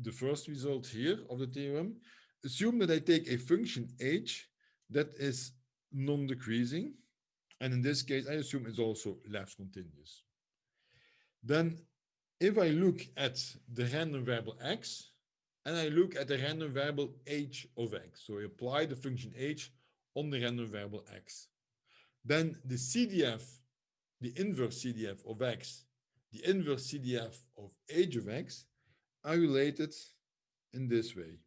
the first result here of the theorem. Assume that I take a function h that is non-decreasing, and in this case, I assume it's also left continuous. Then, if I look at the random variable x, and I look at the random variable h of x, so I apply the function h on the random variable x, then the CDF, the inverse CDF of x, the inverse CDF of h of x are related in this way.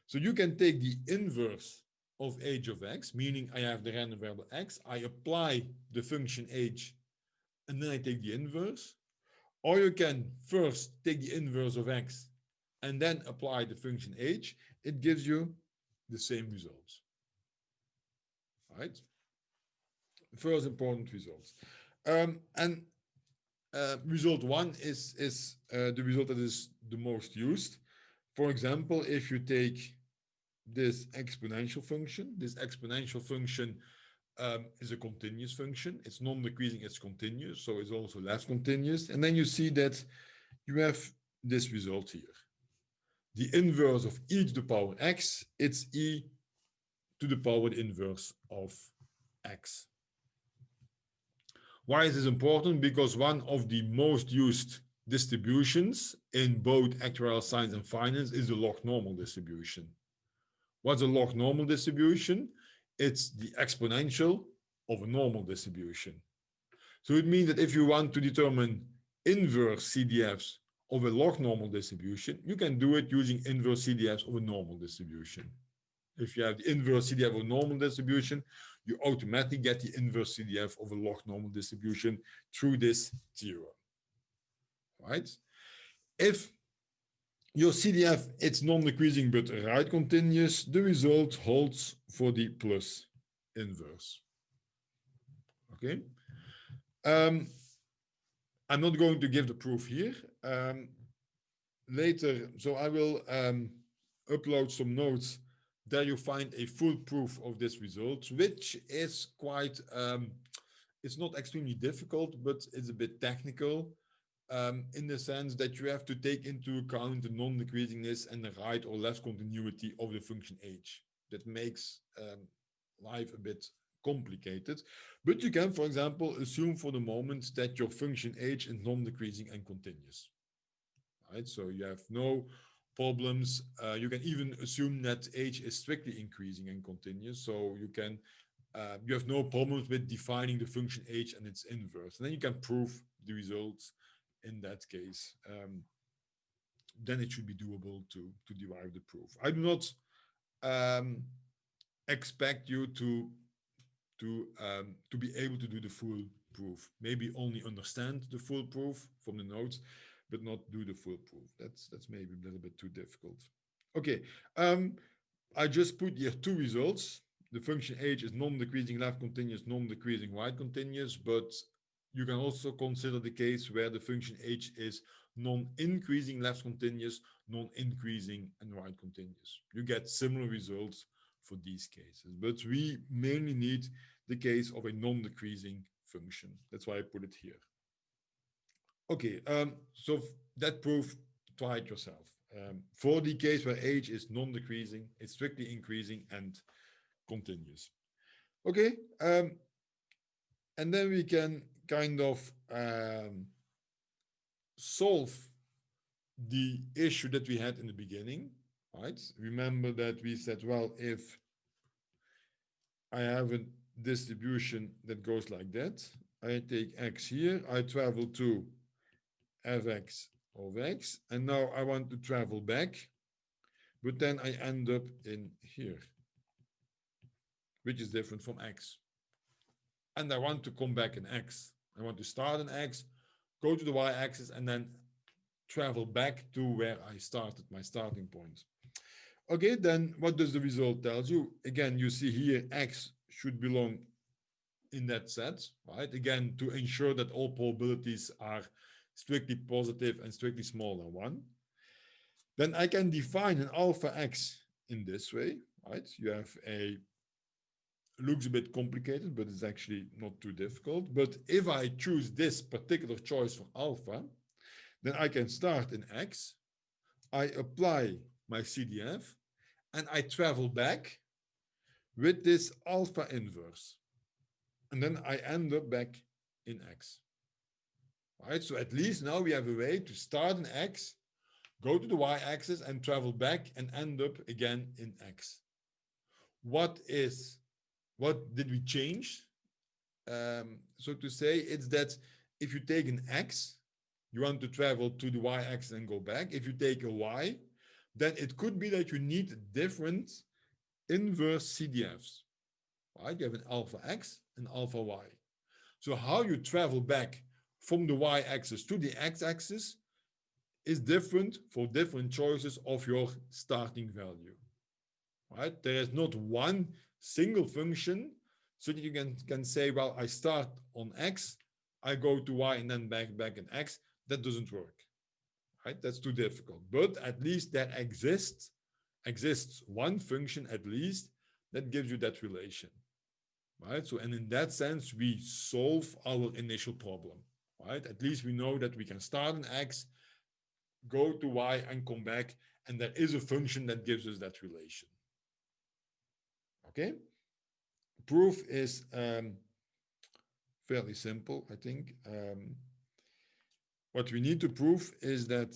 So you can take the inverse of h of x, meaning I have the random variable x, I apply the function h, and then I take the inverse. Or you can first take the inverse of x and then apply the function h. It gives you the same results. Right? First important results. Result 1 is the result that is the most used. For example, if you take this exponential function is a continuous function. It's non-decreasing, it's continuous, so it's also less continuous. And then you see that you have this result here. The inverse of e to the power x, it's e to the power inverse of x. Why is this important? Because one of the most used distributions in both actuarial science and finance is the log normal distribution. What's a log normal distribution? It's the exponential of a normal distribution. So it means that if you want to determine inverse CDFs of a log normal distribution, you can do it using inverse CDFs of a normal distribution. If you have the inverse CDF of a normal distribution, you automatically get the inverse CDF of a log normal distribution through this theorem, right? If your CDF, it's non-decreasing but right continuous, the result holds for the plus inverse. Okay. I'm not going to give the proof here. Later, so I will upload some notes. There you find a full proof of this result, which is quite, it's not extremely difficult, but it's a bit technical. in the sense that you have to take into account the non-decreasingness and the right or left continuity of the function h. That makes life a bit complicated, but you can, for example, assume for the moment that your function h is non-decreasing and continuous, right? So you have no problems. You can even assume that h is strictly increasing and continuous, so you have no problems with defining the function h and its inverse, and then you can prove the results in that case. Then it should be doable to derive the proof. I do not expect you to be able to do the full proof. Maybe only understand the full proof from the notes, but not do the full proof. That's maybe a little bit too difficult. Okay, I just put here two results. The function h is non-decreasing left continuous, non-decreasing right continuous, but you can also consider the case where the function h is non-increasing left continuous, non-increasing and right continuous. You get similar results for these cases, but we mainly need the case of a non-decreasing function. That's why I put it here. Okay, so that proof, try it yourself. For the case where h is non-decreasing, it's strictly increasing and continuous. Okay, and then we can kind of solve the issue that we had in the beginning, right? Remember that we said, well, if I have a distribution that goes like that, I take x here, I travel to fx of x, and now I want to travel back, but then I end up in here, which is different from x. And I want to come back in x. I want to start in x, go to the y-axis, and then travel back to where I started, my starting point. Okay, then what does the result tell you? Again, you see here x should belong in that set, right? Again, to ensure that all probabilities are strictly positive and strictly smaller than 1. Then I can define an alpha x in this way, right? You have looks a bit complicated, but it's actually not too difficult. But if I choose this particular choice for alpha, then I can start in x, I apply my CDF, and I travel back with this alpha inverse. And then I end up back in x. Right? So at least now we have a way to start in x, go to the y-axis, and travel back and end up again in x. What did we change? So to say, it's that if you take an x, you want to travel to the y-axis and go back. If you take a y, then it could be that you need different inverse CDFs. Right? You have an alpha x and alpha y. So how you travel back from the y-axis to the x-axis is different for different choices of your starting value. Right? There is not one single function so that you can say, well, I start on x, I go to y and then back in x. That doesn't work. Right? That's too difficult. But at least there exists one function at least that gives you that relation. Right? So, and in that sense, we solve our initial problem. Right? At least we know that we can start in x, go to y and come back, and there is a function that gives us that relation. Okay? Proof is fairly simple, I think. What we need to prove is that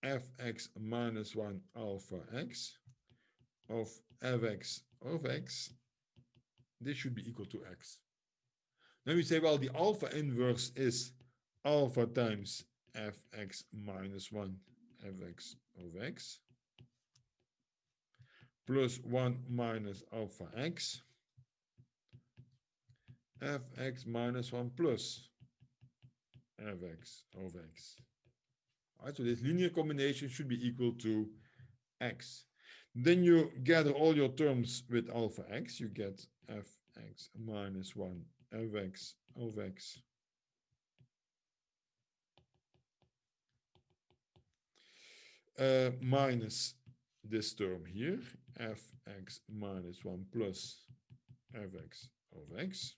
fx minus 1 alpha x of fx of x, this should be equal to x. Then we say, well, the alpha inverse is alpha times fx minus 1 fx of x plus 1 minus alpha x fx minus 1 plus fx of x. All right, so this linear combination should be equal to x. Then you gather all your terms with alpha x. You get fx minus 1 fx of x minus this term here, fx minus 1 plus fx of x.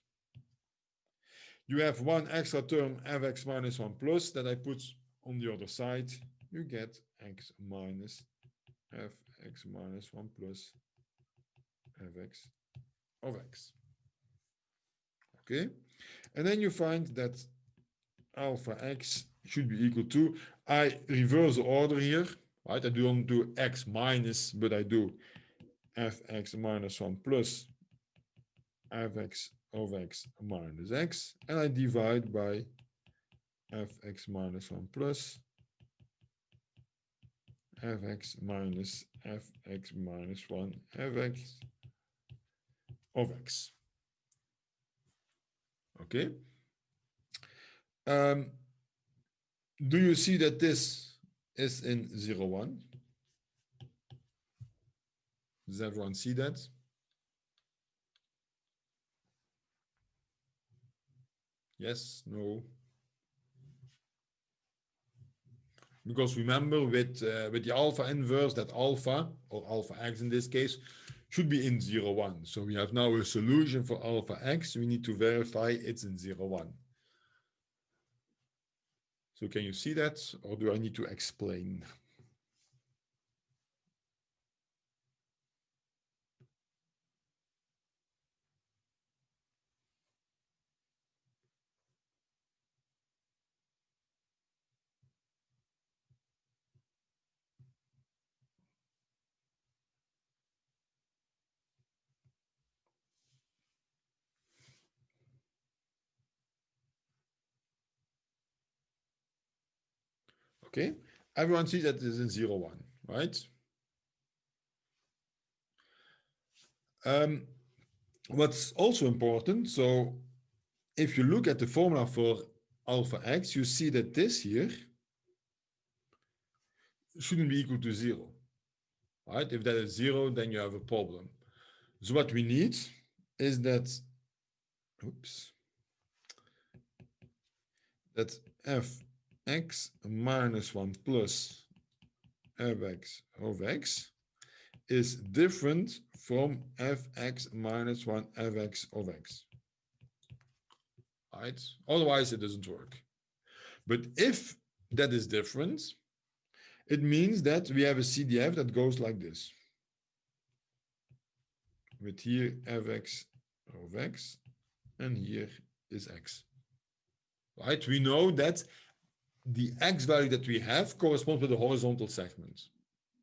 you have one extra term, fx minus 1 plus, that I put on the other side. You get x minus fx minus 1 plus fx of x. Okay, and then you find that alpha x should be equal to, I reverse the order here, right? I don't do x minus, but I do fx minus 1 plus fx of x minus x, and I divide by fx minus 1 plus fx minus fx minus 1 fx of x. Okay. Do you see that this is in 0, 1? Does everyone see that? Yes, no? Because remember with the alpha inverse, that alpha, or alpha x in this case, should be in 0, 1. So we have now a solution for alpha x. We need to verify it's in 0, 1. So can you see that, or do I need to explain? Okay, everyone sees that it is in 0, 1, right? What's also important, so if you look at the formula for alpha x, you see that this here shouldn't be equal to 0, right? If that is 0, then you have a problem. So what we need is that, that fx minus 1 plus fx of x is different from fx minus 1 fx of x. Right? Otherwise, it doesn't work. But if that is different, it means that we have a CDF that goes like this. With here fx of x, and here is x. Right? We know that the x value that we have corresponds with the horizontal segment,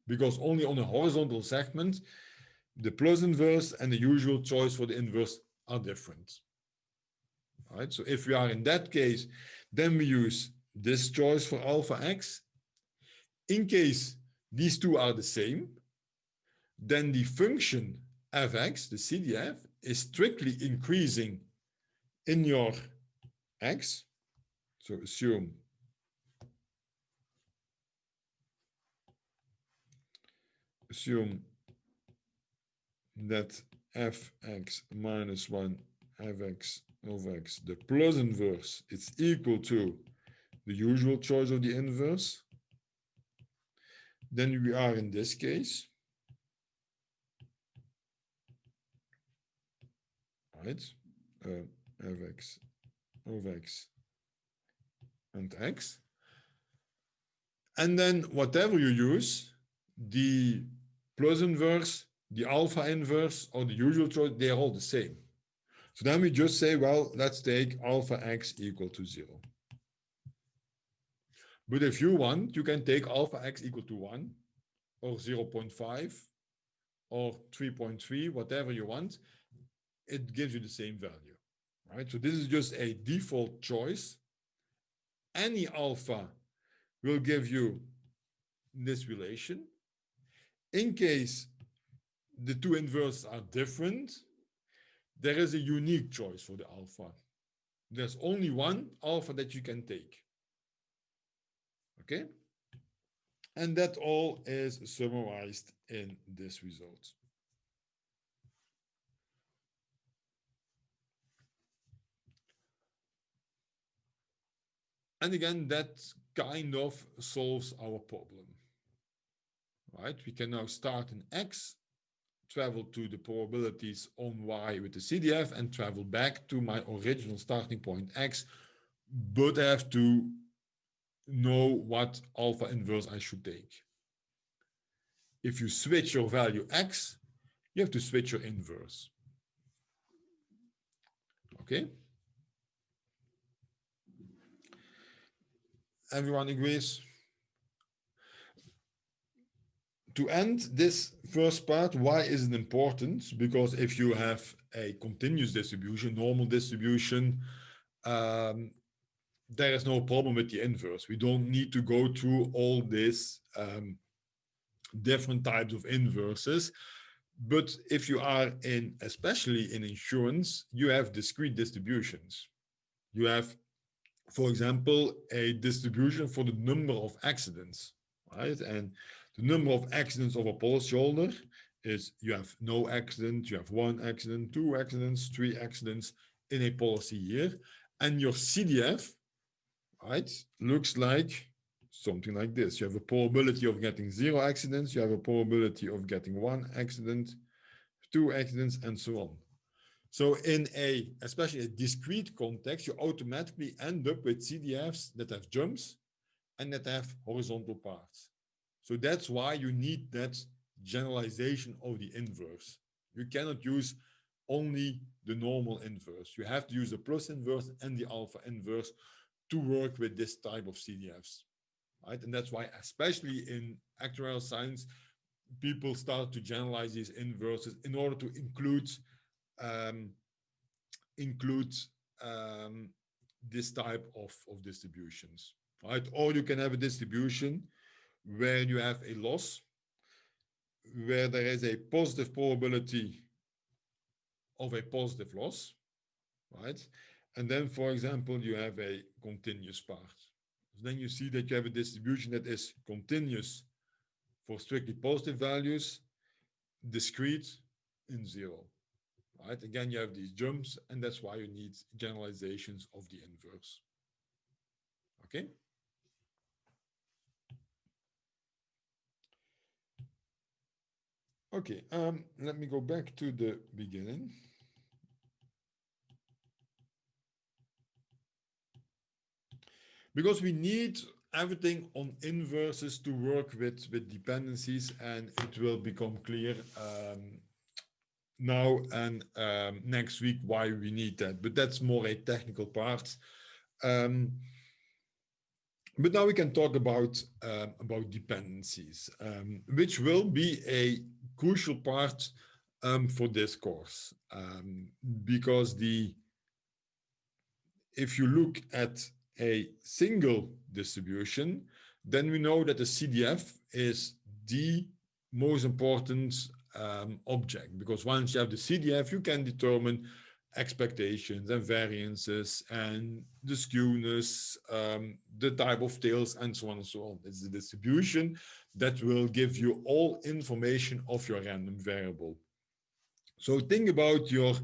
because only on a horizontal segment, the plus inverse and the usual choice for the inverse are different. Right? So if we are in that case, then we use this choice for alpha x. In case these two are the same, then the function fx, the CDF, is strictly increasing in your x. So assume that fx minus 1 fx of x, the plus inverse, is equal to the usual choice of the inverse. Then we are in this case, right? Fx of x and x. And then whatever you use, the plus inverse, the alpha inverse, or the usual choice, they're all the same. So then we just say, well, let's take alpha x equal to 0. But if you want, you can take alpha x equal to 1, or 0.5, or 3.3, whatever you want. It gives you the same value, right? So this is just a default choice. Any alpha will give you this relation. In case the two inverses are different, there is a unique choice for the alpha. There's only one alpha that you can take. Okay? And that all is summarized in this result. And again, that kind of solves our problem. Right? We can now start in x travel to the probabilities on Y with the CDF and travel back to my original starting point X, but I have to know what alpha inverse I should take. If you switch your value X, you have to switch your inverse. Okay? Everyone agrees? To end this first part, why is it important? Because if you have a continuous distribution, normal distribution, there is no problem with the inverse. We don't need to go through all these different types of inverses. But if you are in, especially in insurance, you have discrete distributions. You have, for example, a distribution for the number of accidents, right? And the number of accidents of a policyholder is you have no accident, you have 1 accident, 2 accidents, 3 accidents in a policy year. And your CDF, right, looks like something like this. You have a probability of getting 0 accidents, you have a probability of getting 1 accident, 2 accidents, and so on. So in especially a discrete context, you automatically end up with CDFs that have jumps and that have horizontal parts. So that's why you need that generalization of the inverse. You cannot use only the normal inverse. You have to use the plus inverse and the alpha inverse to work with this type of CDFs, right? And that's why, especially in actuarial science, people start to generalize these inverses in order to include this type of distributions, right? Or you can have a distribution where you have a loss, where there is a positive probability of a positive loss, right? And then, for example, you have a continuous part. Then you see that you have a distribution that is continuous for strictly positive values, discrete in 0. Right? Again, you have these jumps, and that's why you need generalizations of the inverse. Okay? Okay, let me go back to the beginning. Because we need everything on inverses to work with dependencies, and it will become clear now and next week why we need that. But that's more a technical part. But now we can talk about dependencies, which will be a crucial part for this course, because if you look at a single distribution, then we know that the CDF is the most important object, because once you have the CDF, you can determine expectations and variances and the skewness, the type of tails, and so on and so on. It's the distribution that will give you all information of your random variable. So think about your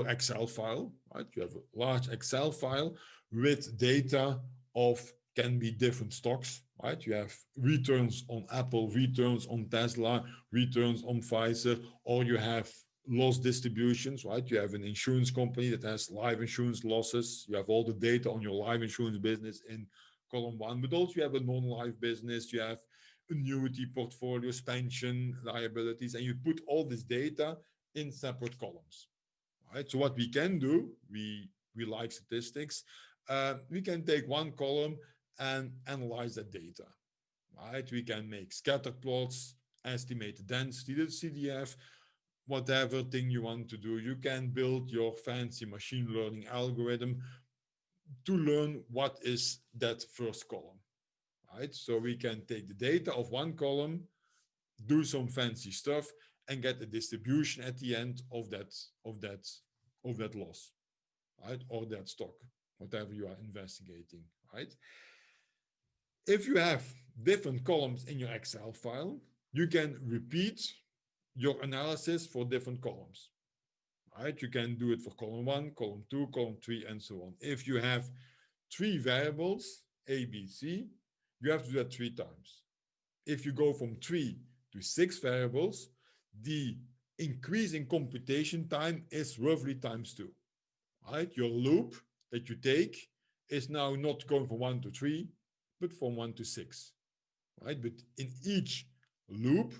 Excel file, right? You have a large Excel file with data of, can be different stocks, right? You have returns on Apple, returns on Tesla, returns on Pfizer, or you have loss distributions, right? You have an insurance company that has life insurance losses. You have all the data on your life insurance business in column 1, but also you have a non-life business, you have annuity portfolios, pension liabilities, and you put all this data in separate columns, right? So what we can do, we like statistics, we can take one column and analyze that data, right? We can make scatter plots, estimate the density, the CDF, whatever thing you want to do. You can build your fancy machine learning algorithm to learn what is that first column, right? So we can take the data of one column, do some fancy stuff, and get a distribution at the end of that loss, right? Or that stock, whatever you are investigating, right? If you have different columns in your Excel file, you can repeat your analysis for different columns, right? You can do it for column 1, column 2, column 3, and so on. If you have 3 variables, A, B, C, you have to do that 3 times. If you go from 3 to 6 variables, the increase in computation time is roughly times 2, right? Your loop that you take is now not going from 1 to 3, but from 1 to 6, right? But in each loop,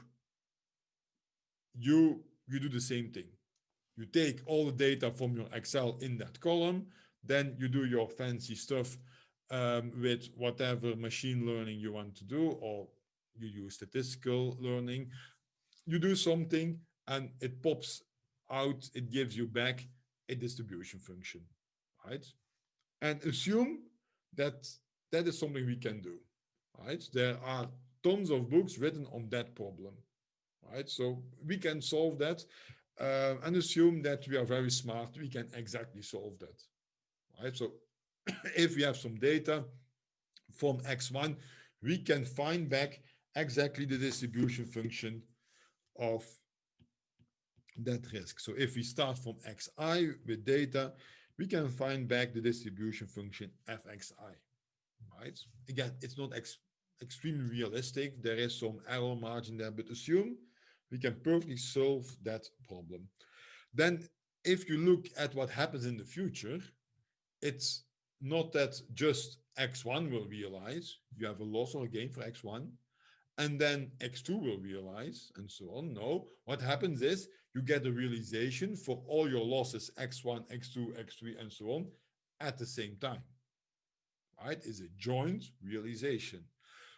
you do the same thing. You take all the data from your Excel in that column, then you do your fancy stuff with whatever machine learning you want to do, or you use statistical learning. You do something and it pops out, it gives you back a distribution function, right? And assume that that is something we can do, right? There are tons of books written on that problem, right? So we can solve that and assume that we are very smart, we can exactly solve that, right? So if we have some data from X1, we can find back exactly the distribution function of that risk. So if we start from Xi with data, we can find back the distribution function fxi, right? Again, it's not extremely realistic. There is some error margin there, but assume we can perfectly solve that problem. Then if you look at what happens in the future, it's not that just X1 will realize, you have a loss or a gain for X1, and then X2 will realize, and so on. No, what happens is you get a realization for all your losses, X1, X2, X3, and so on, at the same time, right? It's a joint realization.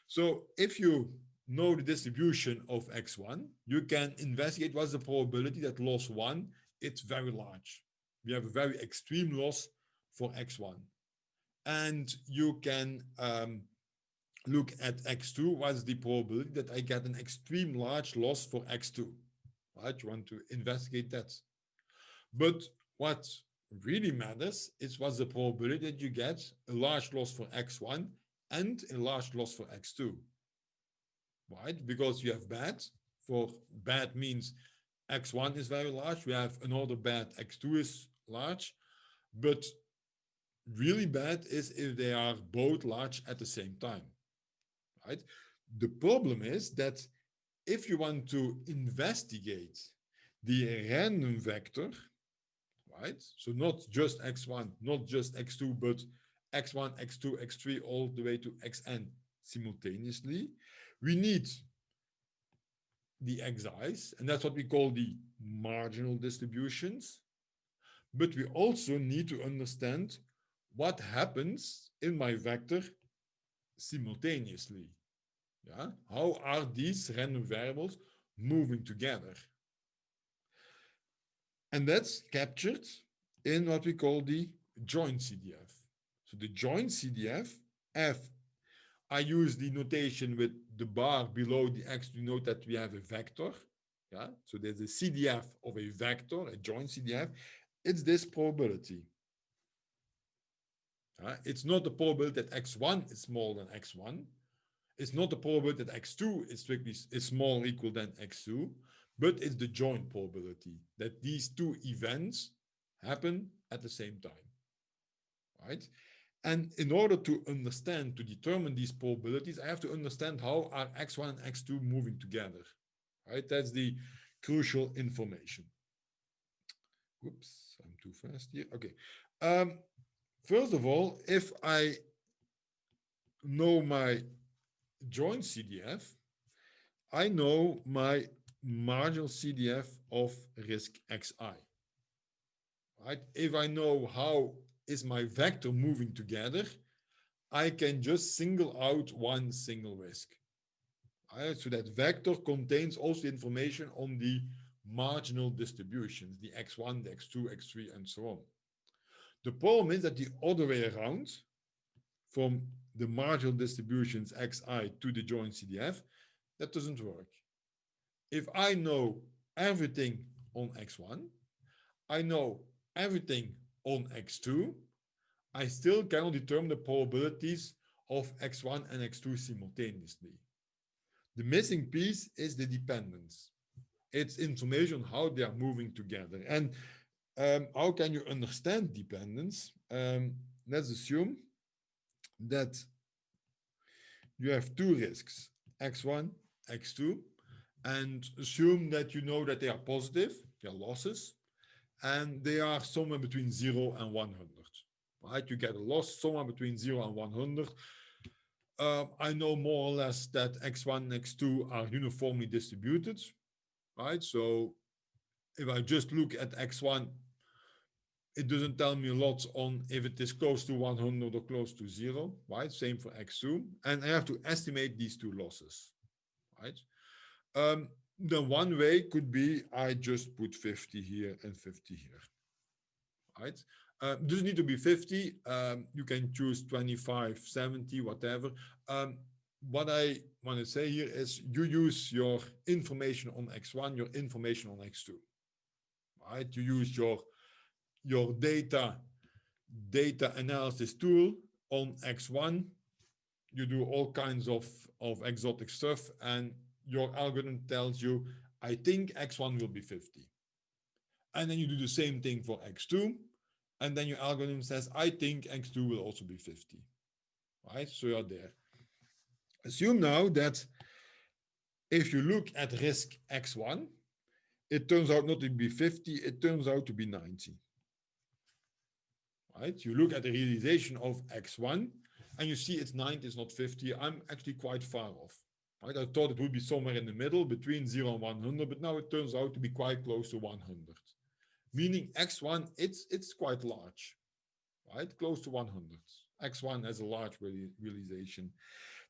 So if you know the distribution of X1, you can investigate what's the probability that loss 1, it's very large. We have a very extreme loss for X1. And you can look at X2, what's the probability that I get an extreme large loss for X2, right? You want to investigate that. But what really matters is what's the probability that you get a large loss for X1 and a large loss for X2, right? Because you have bad. For bad means X1 is very large. We have another bad, X2 is large. But really bad is if they are both large at the same time, right? The problem is that if you want to investigate the random vector, right? So not just X1, not just X2, but X1, X2, X3, all the way to Xn simultaneously, we need the Xi's, and that's what we call the marginal distributions. But we also need to understand what happens in my vector simultaneously. Yeah? How are these random variables moving together? And that's captured in what we call the joint CDF. So the joint CDF, F, I use the notation with the bar below the X to note that we have a vector. Yeah? So there's a CDF of a vector, a joint CDF. It's this probability. It's not the probability that X1 is smaller than X1. It's not the probability that X2 is strictly smaller or equal than X2, but it's the joint probability that these two events happen at the same time, right? And in order to understand, to determine these probabilities, I have to understand how are X1 and X2 moving together, right? That's the crucial information. Whoops, I'm too fast here. Okay. First of all, if I know my joint CDF, I know my marginal CDF of risk Xi, right? If I know how is my vector moving together, I can just single out one single risk. Right? So that vector contains also the information on the marginal distributions, the X1, the X2, X3, and so on. The problem is that the other way around, from the marginal distributions Xi to the joint CDF, that doesn't work. If I know everything on X1, I know everything on X2, I still cannot determine the probabilities of X1 and X2 simultaneously. The missing piece is the dependence. It's information on how they are moving together. And how can you understand dependence? Let's assume that you have two risks, X1, X2, and assume that you know that they are positive, they are losses, and they are somewhere between 0 and 100, right? You get a loss somewhere between 0 and 100. I know more or less that x1 and x2 are uniformly distributed, right? So if I just look at x1, it doesn't tell me a lot on if it is close to 100 or close to 0, right? Same for x2. And I have to estimate these two losses, right? The one way could be I just put 50 here and 50 here, right? Doesn't need to be 50. You can choose 25, 70, whatever. What I want to say here is you use your information on x1, your information on x2, right? You use your data analysis tool on x1. You do all kinds of exotic stuff, and your algorithm tells you, I think x1 will be 50. And then you do the same thing for x2, and then your algorithm says, I think x2 will also be 50, right? So you're there. Assume now that if you look at risk x1, it turns out not to be 50, it turns out to be 90. Right? You look at the realization of x1 and you see it's 90, it's not 50. I'm actually quite far off. Right? I thought it would be somewhere in the middle between 0 and 100, but now it turns out to be quite close to 100. Meaning x1, it's quite large, right? Close to 100. x1 has a large realization.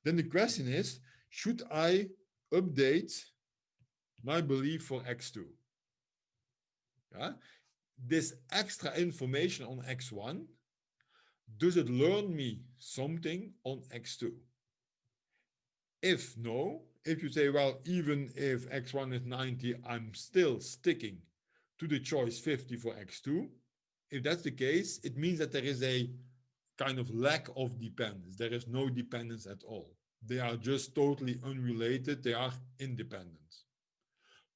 Then the question is, should I update my belief for x2? Yeah? This extra information on x1, does it learn me something on x2? If no, if you say, well, even if x1 is 90, I'm still sticking to the choice 50 for x2. If that's the case, it means that there is a kind of lack of dependence. There is no dependence at all. They are just totally unrelated. They are independent.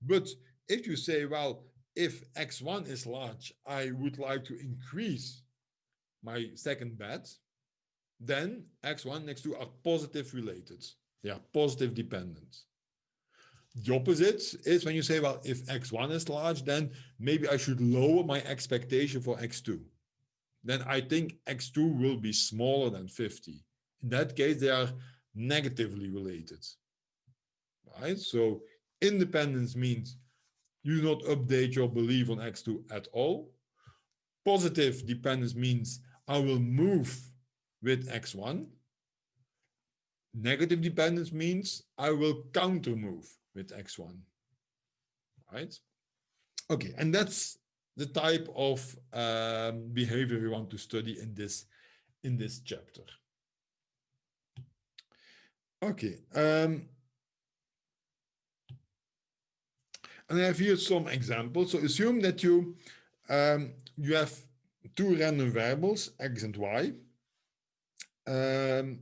But if you say, well, if x1 is large, I would like to increase my second bet, then x1 and x2 are positive related. They are positive dependent. The opposite is when you say, well, if x1 is large, then maybe I should lower my expectation for x2. Then I think x2 will be smaller than 50. In that case, they are negatively related. Right? So independence means you do not update your belief on x2 at all. Positive dependence means I will move with x1. Negative dependence means I will counter move with x1. Right? Okay, and that's the type of behavior we want to study in this chapter. Okay. And I have here some examples. So assume that you have two random variables, x and y. And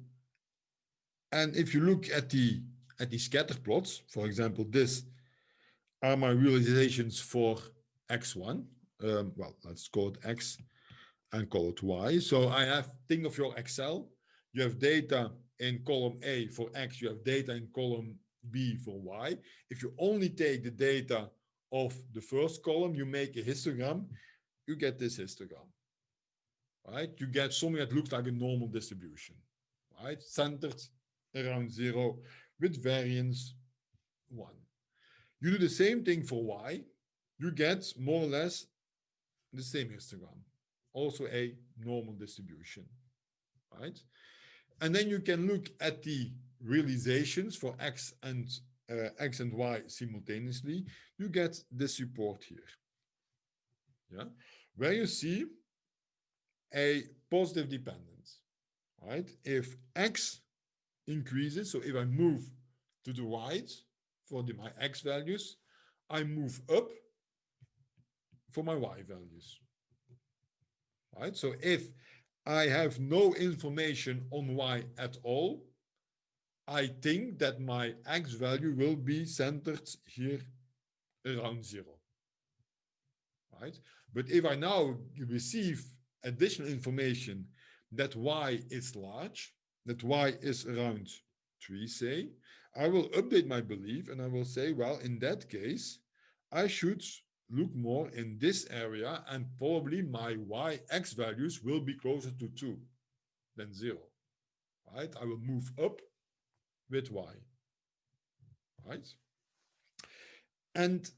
if you look at the scatter plots, for example, this are my realizations for x1. Well, let's call it x and call it y. So I have, think of your Excel. You have data in column A for x. You have data in column B for y. If you only take the data of the first column, you make a histogram, you get this histogram. Right? You get something that looks like a normal distribution. Right? Centered around 0 with variance 1. You do the same thing for y, you get more or less the same histogram, also a normal distribution, right? And then you can look at the realizations for x and y simultaneously. You get the support here, yeah, where you see a positive dependence, right? If x increases, so if I move to the right for my x values, I move up for my y values, right? So if I have no information on y at all, I think that my x value will be centered here around 0, right? But if I now receive additional information that y is large, that y is around 3, say, I will update my belief and I will say, well, in that case, I should look more in this area and probably my y-x values will be closer to 2 than 0, right? I will move up with y, right? And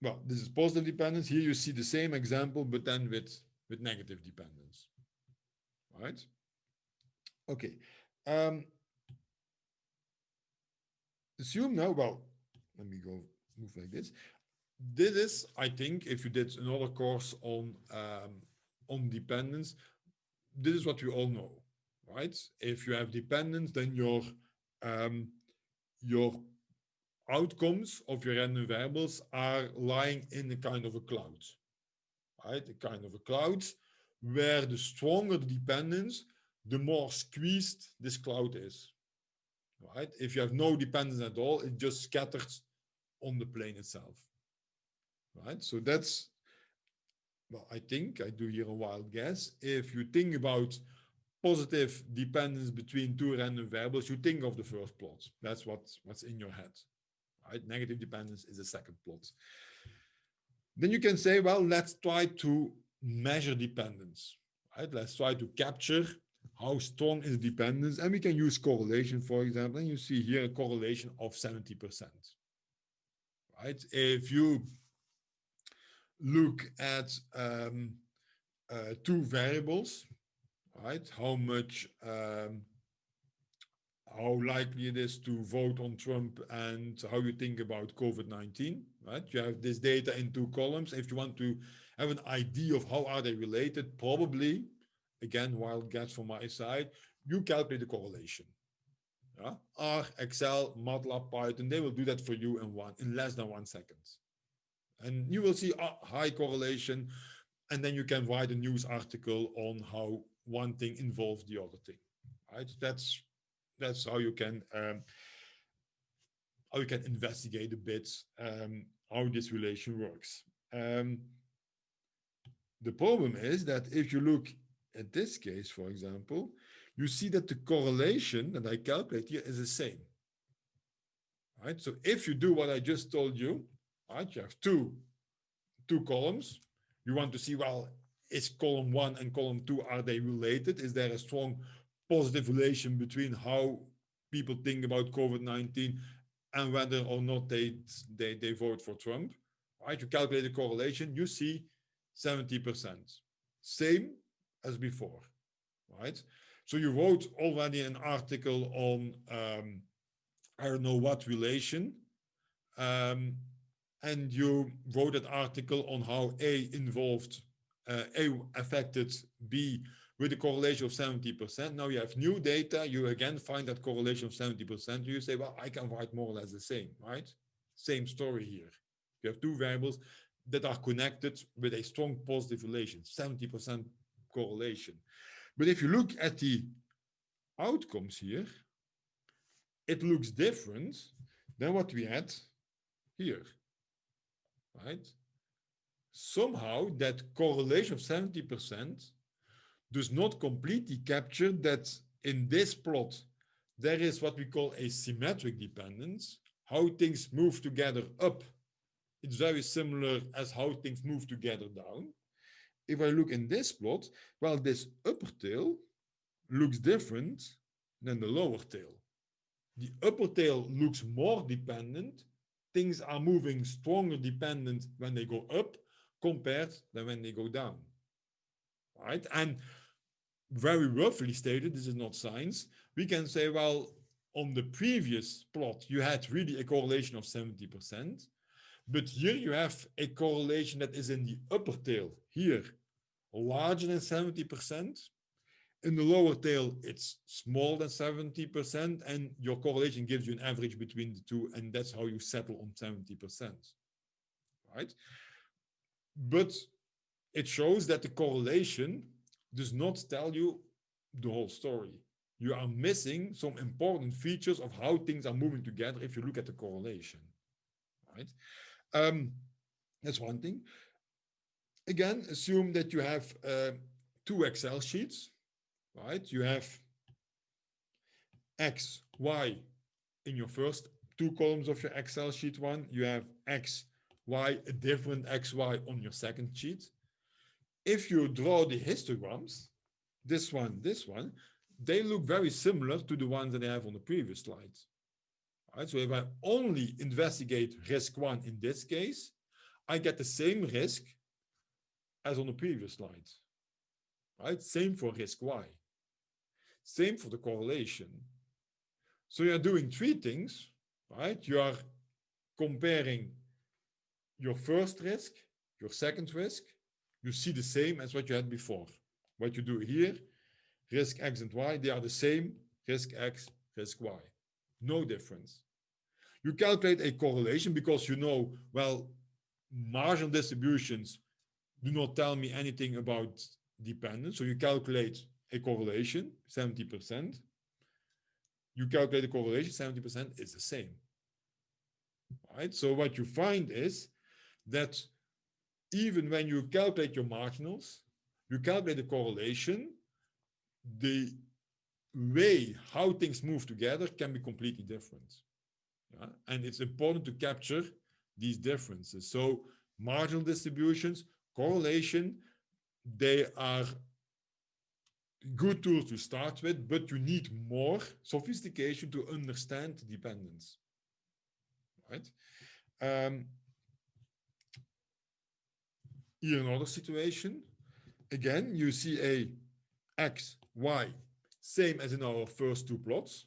well, this is positive dependence. Here you see the same example, but then with negative dependence, right? Okay. Assume now, well, let me go move like this. This is, I think, if you did another course on dependence, this is what we all know, right? If you have dependence, then your outcomes of your random variables are lying in a kind of a cloud, right? A kind of a cloud where the stronger the dependence, the more squeezed this cloud is, right? If you have no dependence at all, it just scatters on the plane itself, right? So that's, well, I think I do here a wild guess. If you think about positive dependence between two random variables, you think of the first plot. That's what's in your head, right? Negative dependence is the second plot. Then you can say, well, let's try to measure dependence, right? Let's try to capture how strong is dependence. And we can use correlation, for example. And you see here a correlation of 70%, right? If you look at two variables, right? How likely it is to vote on Trump and how you think about COVID-19, right? You have this data in two columns. If you want to have an idea of how are they related, probably, again, wild guess from my side, you calculate the correlation. Yeah? R, Excel, MATLAB, Python, they will do that for you in less than 1 second. And you will see a high correlation, and then you can write a news article on how one thing involves the other thing, right? That's how you can investigate a bit how this relation works. The problem is that if you look at this case, for example, you see that the correlation that I calculate here is the same, right? So if you do what I just told you, right, you have two columns. You want to see, well, is column 1 and column 2, are they related? Is there a strong positive relation between how people think about COVID-19 and whether or not they vote for Trump, right? You calculate the correlation, you see 70%. Same as before, right? So you wrote already an article on, I don't know what relation, and you wrote an article on how A affected B with a correlation of 70%. Now you have new data, you again find that correlation of 70%. You say, well, I can write more or less the same, right? Same story here. You have two variables that are connected with a strong positive relation, 70% correlation. But if you look at the outcomes here, it looks different than what we had here, right? Somehow that correlation of 70% does not completely capture that in this plot, there is what we call a symmetric dependence, how things move together up. It's very similar as how things move together down. If I look in this plot, well, this upper tail looks different than the lower tail. The upper tail looks more dependent. Things are moving stronger dependent when they go up compared than when they go down, right? And very roughly stated, this is not science, we can say, well, on the previous plot, you had really a correlation of 70%, but here you have a correlation that is in the upper tail, here, larger than 70%. In the lower tail, it's smaller than 70%, and your correlation gives you an average between the two, and that's how you settle on 70%, right? But it shows that the correlation does not tell you the whole story. You are missing some important features of how things are moving together if you look at the correlation, right? That's one thing. Again, assume that you have two Excel sheets, right? You have X, Y in your first two columns of your Excel sheet one, you have X, Y, a different XY on your second sheet. If you draw the histograms, this one, they look very similar to the ones that I have on the previous slides. All right, so if I only investigate risk one in this case, I get the same risk as on the previous slides. Right? Same for risk Y. Same for the correlation. So you're doing three things, right? You are comparing your first risk, your second risk. You see the same as what you had before. What you do here, risk X and Y, they are the same, risk X, risk Y. No difference. You calculate a correlation because you know, well, marginal distributions do not tell me anything about dependence. So you calculate a correlation, 70%. You calculate a correlation, 70% is the same. Right? So what you find is that even when you calculate your marginals, you calculate the correlation, the way how things move together can be completely different. Yeah? And it's important to capture these differences. So marginal distributions, correlation, they are good tools to start with, but you need more sophistication to understand dependence. Right? Here another situation. Again, you see a X, Y, same as in our first two plots.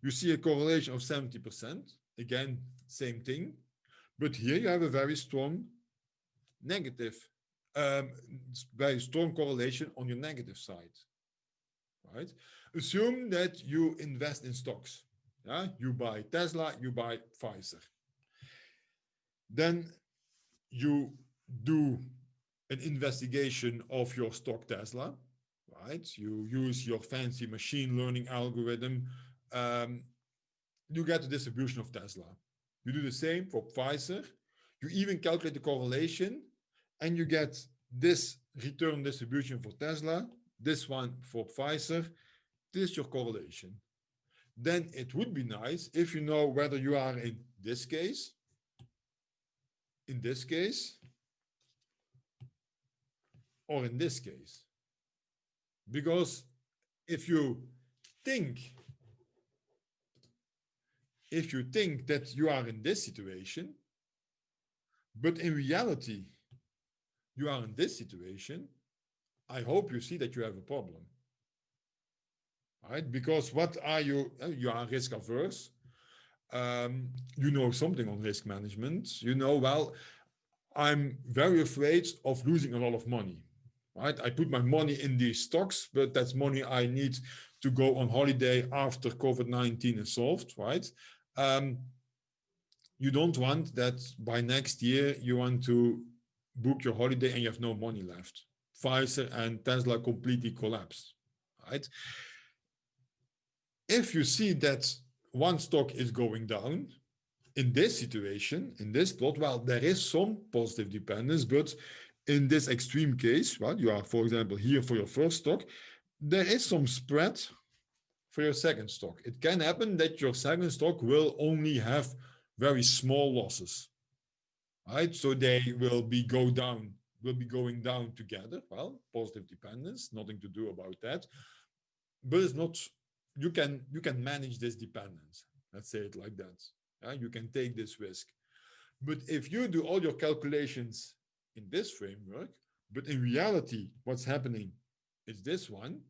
You see a correlation of 70%. Again, same thing. But here you have a very strong negative, very strong correlation on your negative side. Right? Assume that you invest in stocks. Yeah? You buy Tesla, you buy Pfizer. Then you do an investigation of your stock Tesla, right? You use your fancy machine learning algorithm. You get the distribution of Tesla. You do the same for Pfizer. You even calculate the correlation and you get this return distribution for Tesla, this one for Pfizer. This is your correlation. Then it would be nice if you know whether you are in this case, or in this case. Because if you think that you are in this situation, but in reality you are in this situation, I hope you see that you have a problem. Right? Because what are you? You are risk averse. You know something on risk management. You know, well, I'm very afraid of losing a lot of money. Right? I put my money in these stocks, but that's money I need to go on holiday after COVID-19 is solved, right? You don't want that by next year you want to book your holiday and you have no money left. Pfizer and Tesla completely collapse, right? If you see that one stock is going down, in this situation, in this plot, well, there is some positive dependence, but in this extreme case, well, you are, for example, here for your first stock, there is some spread for your second stock. It can happen that your second stock will only have very small losses, right? So they will be going down together. Well, positive dependence, nothing to do about that. But it's not, you can manage this dependence. Let's say it like that. You can take this risk. But if you do all your calculations in this framework, but in reality, what's happening is this one,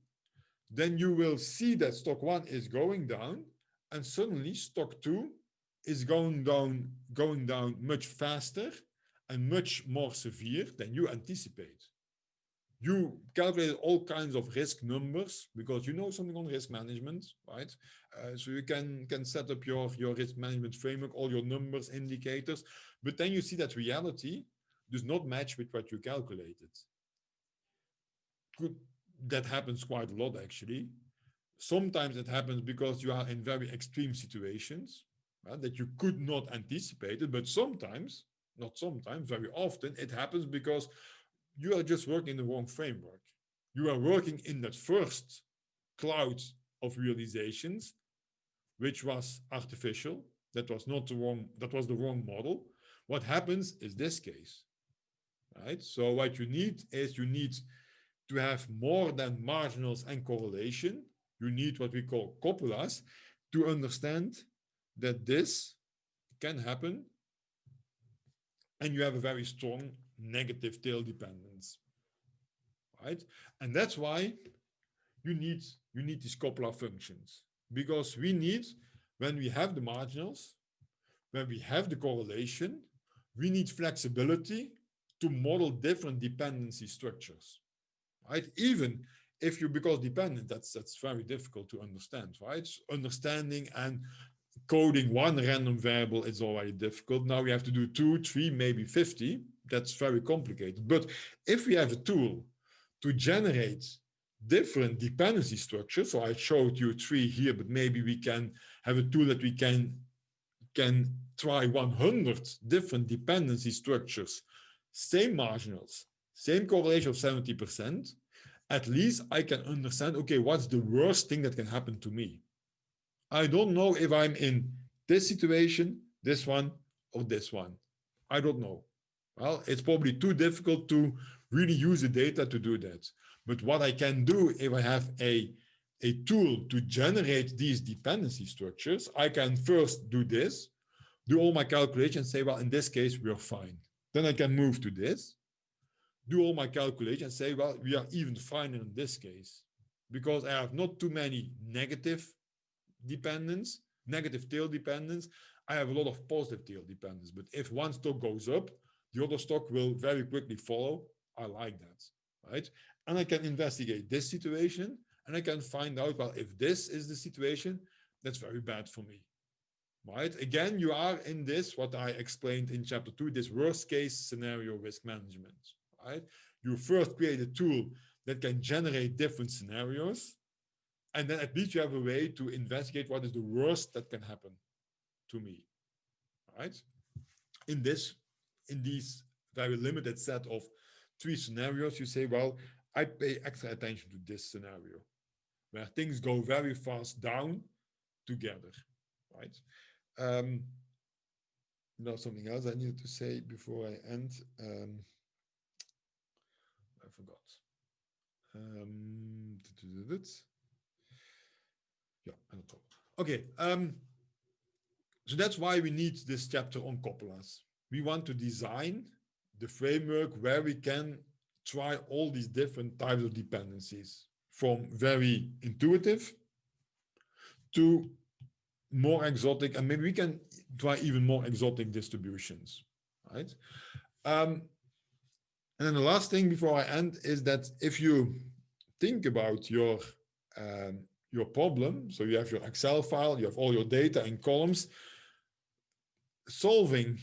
then you will see that stock one is going down, and suddenly stock two is going down much faster and much more severe than you anticipate. You calculate all kinds of risk numbers because you know something on risk management, right? So you can set up your risk management framework, all your numbers, indicators, but then you see that reality does not match with what you calculated. That happens quite a lot, actually. Sometimes it happens because you are in very extreme situations, right, that you could not anticipate it, but sometimes, not sometimes, very often, it happens because you are just working in the wrong framework. You are working in that first cloud of realizations which was artificial. That was not the wrong, that was the wrong model. What happens is this case, right? So what you need is you need to have more than marginals and correlation. You need what we call copulas to understand that this can happen, and you have a very strong negative tail dependence, right? And that's why you need these copular functions, because we need, when we have the marginals, when we have the correlation, we need flexibility to model different dependency structures, right? Even if you, because dependent, that's very difficult to understand, right? Understanding and coding one random variable is already difficult. Now we have to do 2, 3, maybe 50. That's very complicated. But if we have a tool to generate different dependency structures, so I showed you 3 here, but maybe we can have a tool that we can try 100 different dependency structures, same marginals, same correlation of 70%, at least I can understand, okay, what's the worst thing that can happen to me? I don't know if I'm in this situation, this one, or this one. I don't know. Well, it's probably too difficult to really use the data to do that. But what I can do, if I have a tool to generate these dependency structures, I can first do this, do all my calculations, say, well, in this case, we're fine. Then I can move to this, do all my calculations, say, well, we are even fine in this case, because I have not too many negative dependence, negative tail dependence. I have a lot of positive tail dependence. But if one stock goes up, the other stock will very quickly follow. I like that, right? And I can investigate this situation, and I can find out, well, if this is the situation, that's very bad for me, right? Again, you are in this, what I explained in chapter 2, this worst case scenario risk management, right? You first create a tool that can generate different scenarios, and then at least you have a way to investigate what is the worst that can happen to me, right? In these very limited set of 3 scenarios, you say, well, I pay extra attention to this scenario, where things go very fast down together, right? Now something else I needed to say before I end. I forgot. Yeah, no problem. Okay, so that's why we need this chapter on copulas. We want to design the framework where we can try all these different types of dependencies, from very intuitive to more exotic, and maybe we can try even more exotic distributions, right? And then the last thing before I end is that if you think about your problem, so you have your Excel file, you have all your data in columns, solving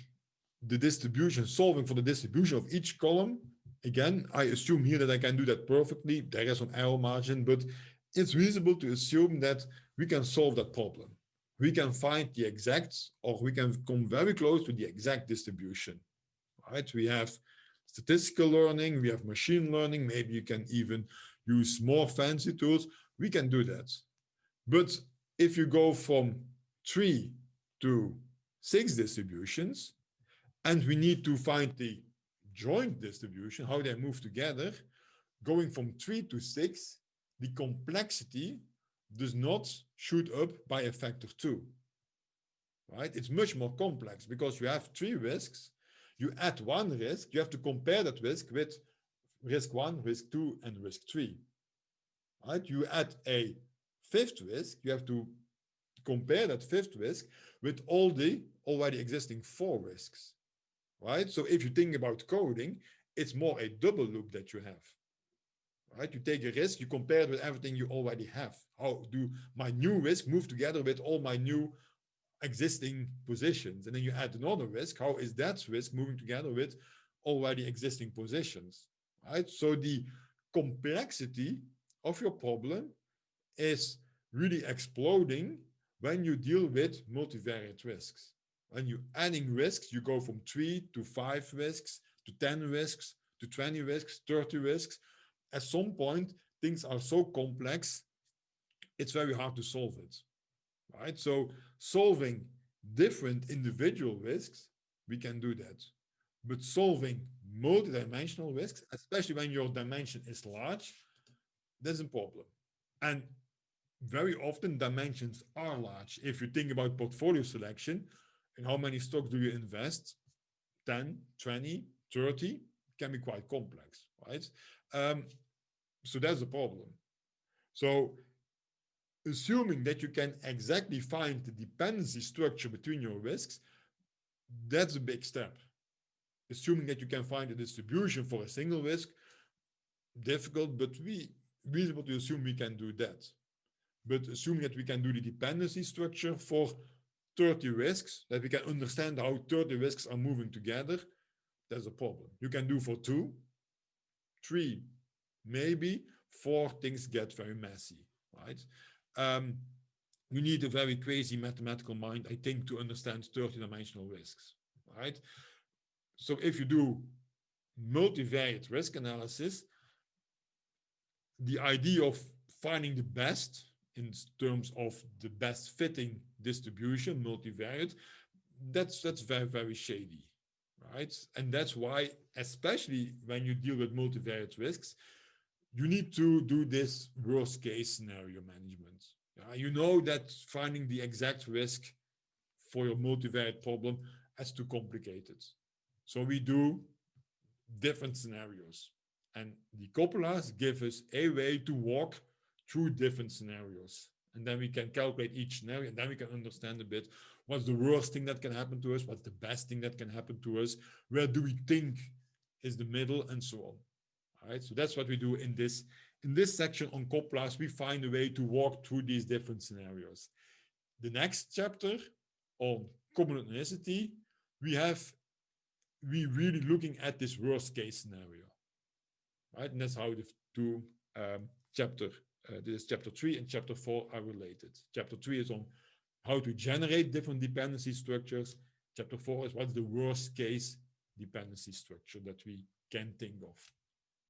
for the distribution of each column, again, I assume here that I can do that perfectly. There is an error margin, but it's reasonable to assume that we can solve that problem. We can find the exact, or we can come very close to the exact distribution, right? We have statistical learning, we have machine learning, maybe you can even use more fancy tools. We can do that. But if you go from 3 to 6 distributions, and we need to find the joint distribution, how they move together, going from 3 to 6, the complexity does not shoot up by a factor 2, right? It's much more complex because you have 3 risks. You add 1 risk, you have to compare that risk with risk 1, risk 2, and risk 3, right? You add a 5th risk, you have to compare that 5th risk with all the already existing 4 risks, right? So if you think about coding, it's more a double loop that you have, right? You take a risk, you compare it with everything you already have. How do my new risk move together with all my new existing positions? And then you add another risk. How is that risk moving together with already existing positions, right? So the complexity of your problem is really exploding when you deal with multivariate risks. When you're adding risks, you go from 3 to 5 risks, to 10 risks, to 20 risks, 30 risks. At some point, things are so complex, it's very hard to solve it, right? So solving different individual risks, we can do that. But solving multidimensional risks, especially when your dimension is large, that's a problem. And very often dimensions are large. If you think about portfolio selection and how many stocks do you invest, 10, 20, 30, can be quite complex, right? So that's a problem. So assuming that you can exactly find the dependency structure between your risks, that's a big step. Assuming that you can find a distribution for a single risk, difficult, but reasonable to assume we can do that. But assuming that we can do the dependency structure for 30 risks, that we can understand how 30 risks are moving together, there's a problem. You can do for 2, 3, maybe 4, things get very messy, right? You need a very crazy mathematical mind, I think, to understand 30-dimensional risks, right? So if you do multivariate risk analysis, the idea of finding the best in terms of the best fitting distribution, multivariate, that's very, very shady, right? And that's why, especially when you deal with multivariate risks, you need to do this worst case scenario management. You know that finding the exact risk for your multivariate problem is too complicated. So we do different scenarios. And the copulas give us a way to walk through different scenarios. And then we can calculate each scenario, and then we can understand a bit what's the worst thing that can happen to us, what's the best thing that can happen to us, where do we think is the middle, and so on. All right, so that's what we do in this section on copulas. We find a way to walk through these different scenarios. The next chapter on combinatoricity, we really looking at this worst case scenario, right? And that's how the two this chapter 3 and chapter 4 are related. Chapter 3 is on how to generate different dependency structures. Chapter 4 is what's the worst case dependency structure that we can think of.